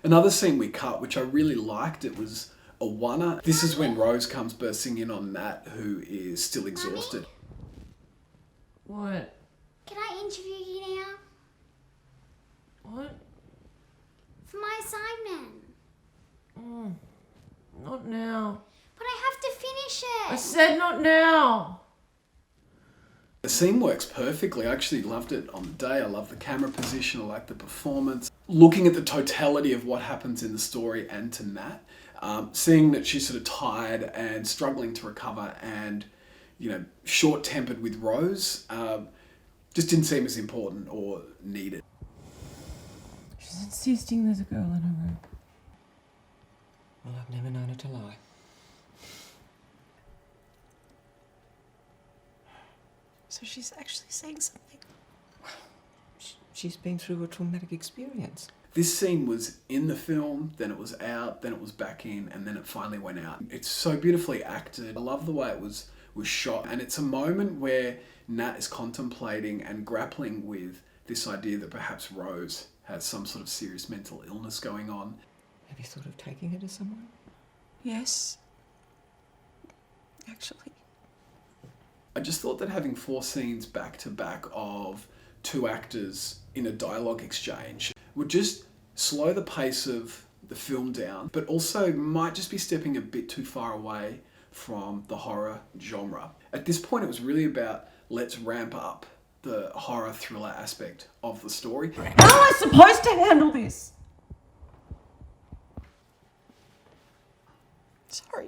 Another scene we cut, which I really liked, it was a oneer. This is when Rose comes bursting in on Nat, who is still exhausted. What? Can I interview you now? What? For my assignment. Not now. But I have to finish it. I said not now. The scene works perfectly. I actually loved it on the day. I love the camera position. I like the performance. Looking at the totality of what happens in the story and to Nat, seeing that she's sort of tired and struggling to recover and, you know, short-tempered with Rose, just didn't seem as important or needed. She's insisting there's a girl in her room. Well, I've never known her to lie. So she's actually saying something. She's been through a traumatic experience. This scene was in the film, then it was out, then it was back in, and then it finally went out. It's so beautifully acted. I love the way it was shot, and it's a moment where Nat is contemplating and grappling with this idea that perhaps Rose has some sort of serious mental illness going on. Have you thought of taking her to someone? Yes. Actually. I just thought that having 4 scenes back to back of 2 actors in a dialogue exchange would just slow the pace of the film down, but also might just be stepping a bit too far away from the horror genre. At this point, it was really about let's ramp up the horror thriller aspect of the story. How am I supposed to handle this? Sorry.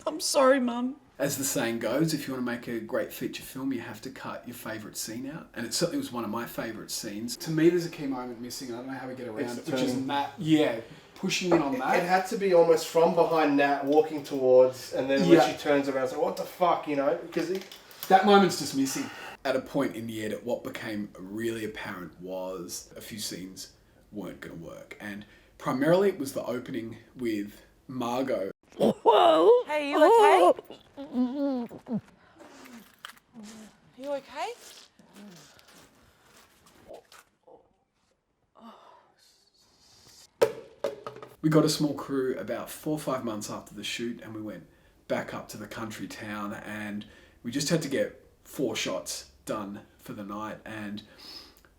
I'm sorry, Mum. As the saying goes, if you want to make a great feature film, you have to cut your favourite scene out. And it certainly was one of my favourite scenes. To me, there's a key moment missing, and I don't know how we get around it, which is Nat, pushing in on that. It had to be almost from behind Nat, walking towards, and then when she turns around, it's like, what the fuck, you know? Because that moment's just missing. At a point in the edit, what became really apparent was a few scenes weren't going to work. And primarily it was the opening with Margot. Whoa! Hey, you okay? You okay? We got a small crew about 4 or 5 months after the shoot, and we went back up to the country town, and we just had to get 4 shots done for the night, and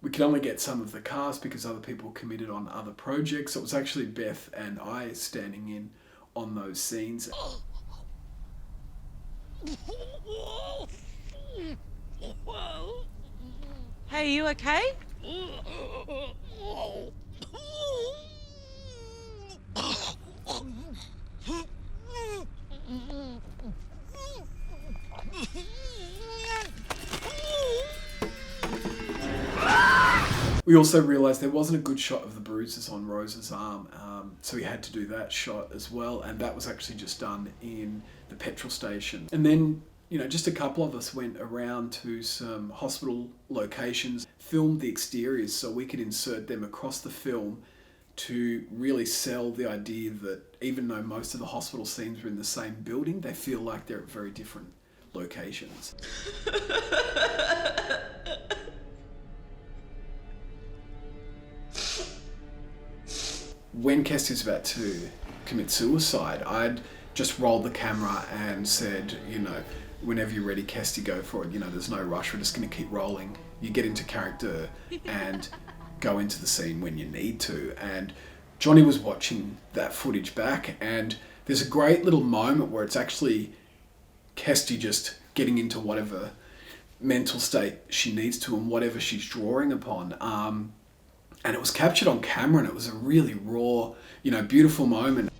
we could only get some of the cast because other people committed on other projects. So it was actually Beth and I standing in on those scenes. Hey, you okay? We also realised there wasn't a good shot of the bruises on Rose's arm, so we had to do that shot as well, and that was actually just done in the petrol station. And then, you know, just a couple of us went around to some hospital locations, filmed the exteriors so we could insert them across the film to really sell the idea that even though most of the hospital scenes were in the same building, they feel like they're at very different locations. When Kestie was about to commit suicide, I'd just rolled the camera and said, you know, whenever you're ready, Kestie, go for it. You know, there's no rush. We're just going to keep rolling. You get into character and go into the scene when you need to. And Johnny was watching that footage back, and there's a great little moment where it's actually Kestie just getting into whatever mental state she needs to and whatever she's drawing upon. And it was captured on camera, and it was a really raw, beautiful moment.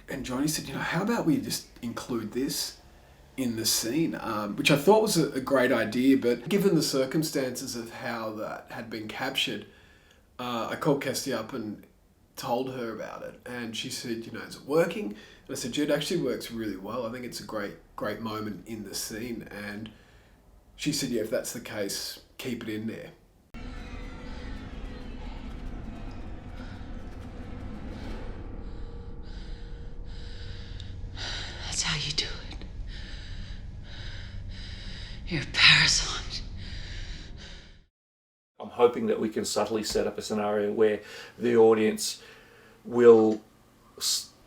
And Johnny said, how about we just include this in the scene, which I thought was a great idea, but given the circumstances of how that had been captured, I called Kestie up and told her about it, and she said, is it working? And I said, it actually works really well. I think it's a great moment in the scene. And she said, yeah, if that's the case, keep it in there. That's how you do it. You're a parasite. I'm hoping that we can subtly set up a scenario where the audience will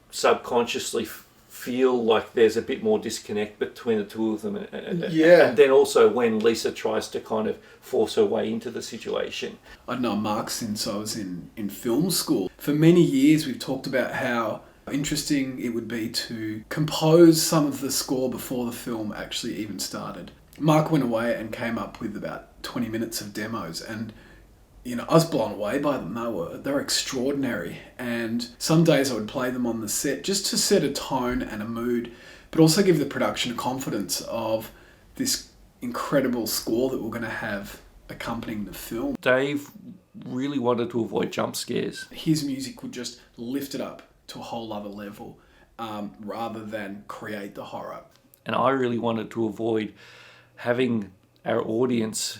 subconsciously feel like there's a bit more disconnect between the two of them. Yeah. And then also when Lisa tries to kind of force her way into the situation. I'd known Mark since I was in film school. For many years we've talked about how interesting it would be to compose some of the score before the film actually even started. Mark went away and came up with about 20 minutes of demos, and I was blown away by them. They were extraordinary, and some days I would play them on the set just to set a tone and a mood, but also give the production a confidence of this incredible score that we're going to have accompanying the film. Dave really wanted to avoid jump scares. His music would just lift it up to a whole other level, rather than create the horror. And I really wanted to avoid having our audience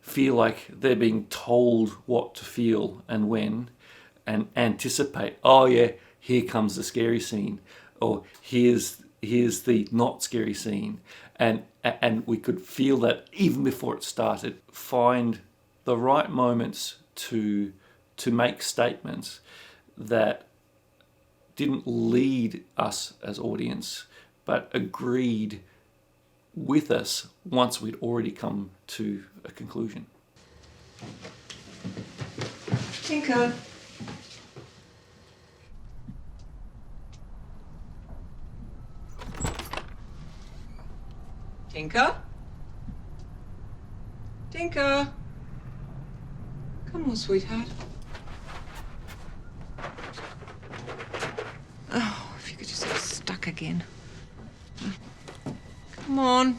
feel like they're being told what to feel and when, and anticipate, oh yeah, here comes the scary scene, or here's the not scary scene, and we could feel that even before it started. Find the right moments to make statements that didn't lead us as audience, but agreed with us once we'd already come to a conclusion. Tinker. Tinker? Tinker? Come on, sweetheart. Oh, if you could just get stuck again. Come on.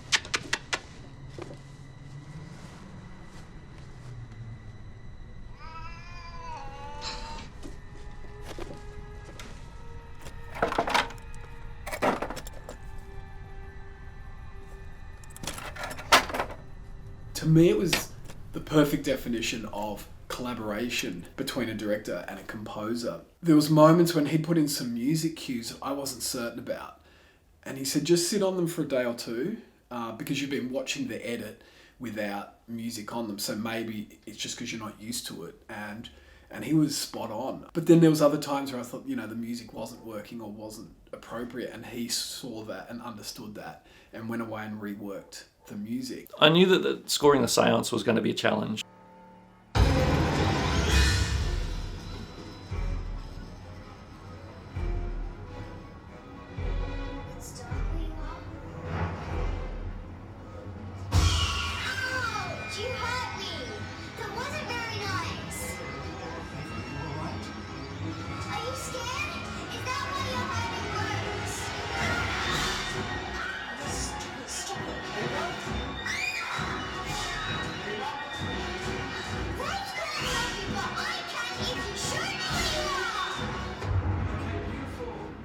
To me, it was the perfect definition of collaboration between a director and a composer. There was moments when he'd put in some music cues I wasn't certain about. And he said, just sit on them for a day or two, because you've been watching the edit without music on them. So maybe it's just because you're not used to it. And he was spot on. But then there was other times where I thought, the music wasn't working or wasn't appropriate. And he saw that and understood that and went away and reworked the music. I knew that scoring the seance was going to be a challenge.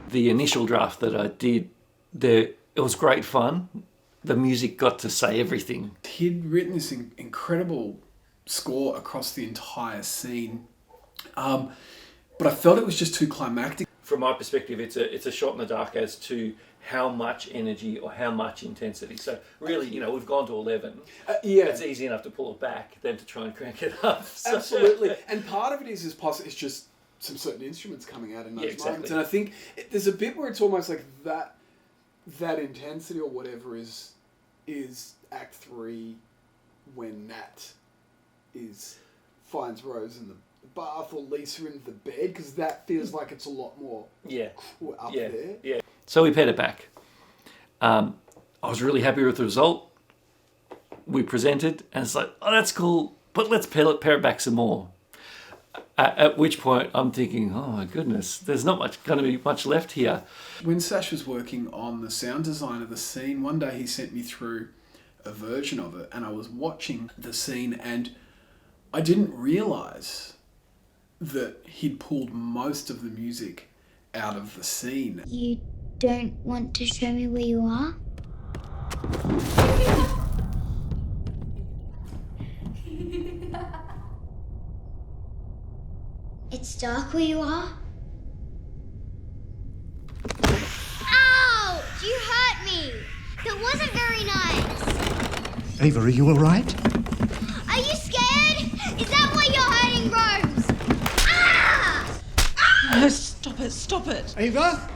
The initial draft that I did, it was great fun. The music got to say everything. He'd written this incredible score across the entire scene, but I felt it was just too climactic. From my perspective, it's a shot in the dark as to how much energy or how much intensity. So really, we've gone to 11. Yeah. It's easy enough to pull it back than to try and crank it up. So. Absolutely. And part of it is it's just some certain instruments coming out in those moments. And I think there's a bit where it's almost like that intensity or whatever is Act 3 when Nat finds Rose bath or Lisa in the bed, because that feels like it's a lot more up there. Yeah. So we paid it back. I was really happy with the result. We presented, and it's like, oh, that's cool, but let's pair it back some more. At which point I'm thinking, oh my goodness, there's not going to be much left here. When Sash was working on the sound design of the scene, one day he sent me through a version of it, and I was watching the scene, and I didn't realise that he'd pulled most of the music out of the scene. You don't want to show me where you are? It's dark where you are? Ow! You hurt me! That wasn't very nice! Ava, are you alright? Are you scared? Is that why you're hurting Rose? Ah! Oh, stop it. Ava?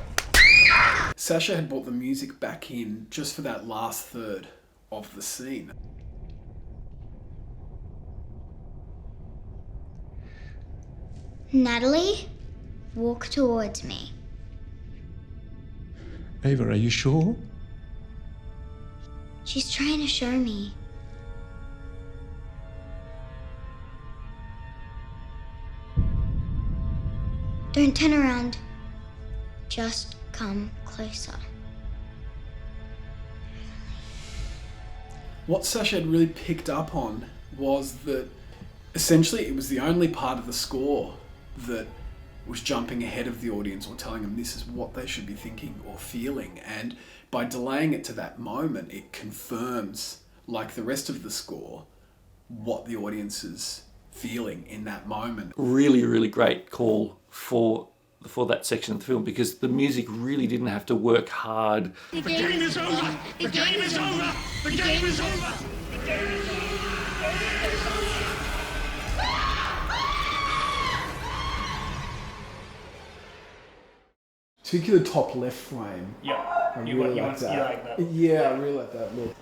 Sasha had brought the music back in just for that last third of the scene. Natalie, walk towards me. Ava, are you sure? She's trying to show me. Don't turn around. Just come closer. What Sasha had really picked up on was that essentially it was the only part of the score that was jumping ahead of the audience or telling them this is what they should be thinking or feeling. And by delaying it to that moment, it confirms, like the rest of the score, what the audience is feeling in that moment. Really, really great call for that section of the film, because the music really didn't have to work hard. The game is over! The game is over! The game is over! The game is over! Particularly the top left frame. Yeah, I you really like that. Yeah, I really like that look.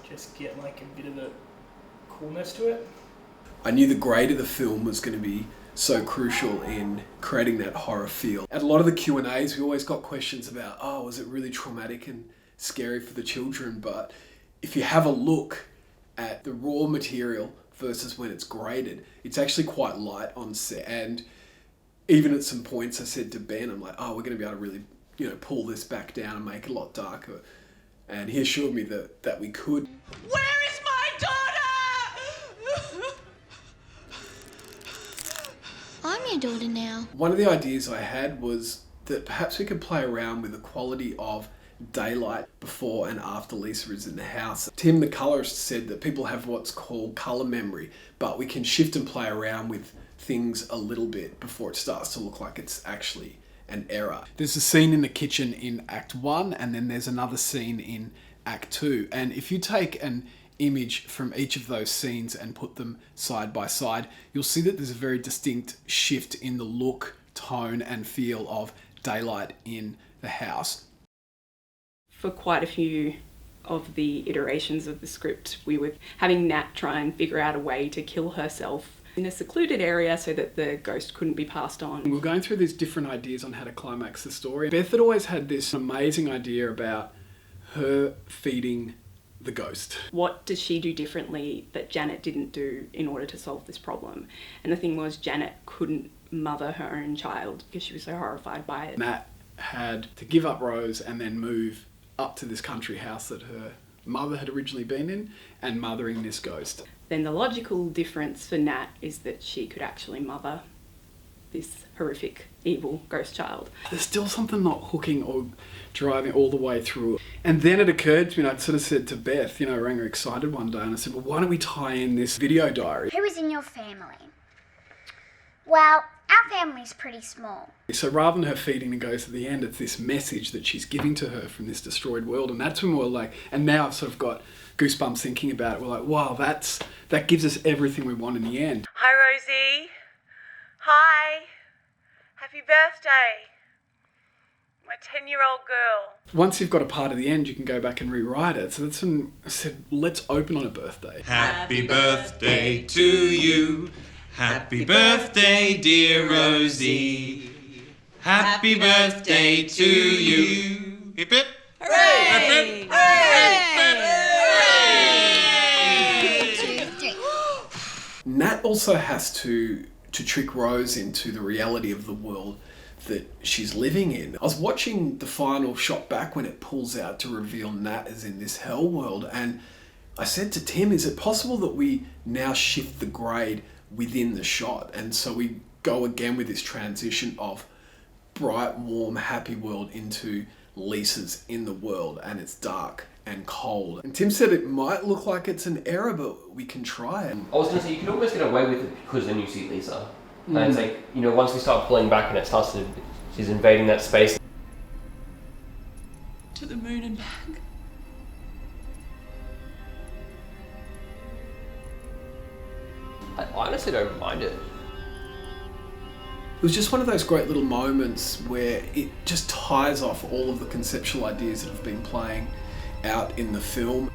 Just get like a bit of a coolness to it. I knew the grade of the film was going to be so crucial in creating that horror feel. At a lot of the Q&As, we always got questions about, oh, was it really traumatic and scary for the children? But if you have a look at the raw material versus when it's graded, it's actually quite light on set. And even at some points I said to Ben, I'm like, oh, we're going to be able to really, pull this back down and make it a lot darker. And he assured me that we could. Where is my daughter? I'm your daughter now. One of the ideas I had was that perhaps we could play around with the quality of daylight before and after Lisa is in the house. Tim, the colorist, said that people have what's called color memory, but we can shift and play around with things a little bit before it starts to look like it's actually an error. There's a scene in the kitchen in Act 1, and then there's another scene in Act 2. And if you take an image from each of those scenes and put them side by side, you'll see that there's a very distinct shift in the look, tone, and feel of daylight in the house. For quite a few of the iterations of the script, we were having Nat try and figure out a way to kill herself in a secluded area so that the ghost couldn't be passed on. We were going through these different ideas on how to climax the story. Beth had always had this amazing idea about her feeding the ghost. What does she do differently that Janet didn't do in order to solve this problem? And the thing was, Janet couldn't mother her own child because she was so horrified by it. Nat had to give up Rose and then move up to this country house that her mother had originally been in and mothering this ghost. Then the logical difference for Nat is that she could actually mother this horrific, evil ghost child. There's still something not hooking or driving all the way through. And then it occurred to me, and I sort of said to Beth, I rang her excited one day, and I said, well, why don't we tie in this video diary? Who is in your family? Well, our family's pretty small. So rather than her feeding the ghost at the end, it's this message that she's giving to her from this destroyed world. And that's when we're like, and now I've sort of got goosebumps thinking about it. We're like, wow, that gives us everything we want in the end. Hi, Rosie. Hi. Happy birthday. My 10-year-old girl. Once you've got a part of the end, you can go back and rewrite it. So that's when I said, let's open on a birthday. Happy birthday to you. Happy birthday, dear Rosie. Happy birthday to you. Hip hip. Hooray! Hip, hip. Nat also has to trick Rose into the reality of the world that she's living in. I was watching the final shot back when it pulls out to reveal Nat is in this hell world, and I said to Tim, is it possible that we now shift the grade within the shot? And so we go again with this transition of bright, warm, happy world into Lisa's in the world, and it's dark and cold. And Tim said it might look like it's an error, but we can try it. I was going to say, you can almost get away with it because then you see Lisa. And it's like, you know, once we start pulling back and it starts to, she's invading that space. To the moon and back. I honestly don't mind it. It was just one of those great little moments where it just ties off all of the conceptual ideas that have been playing out in the film.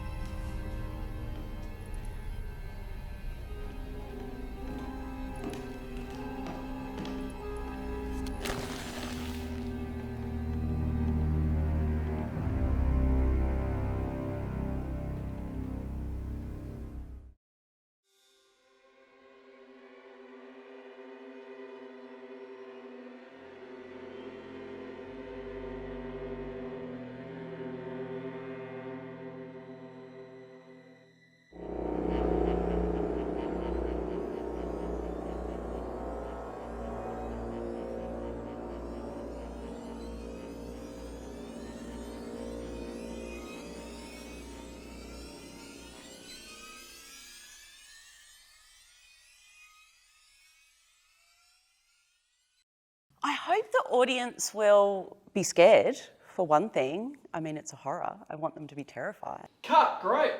I hope the audience will be scared, for one thing. I mean, it's a horror. I want them to be terrified. Cut, great.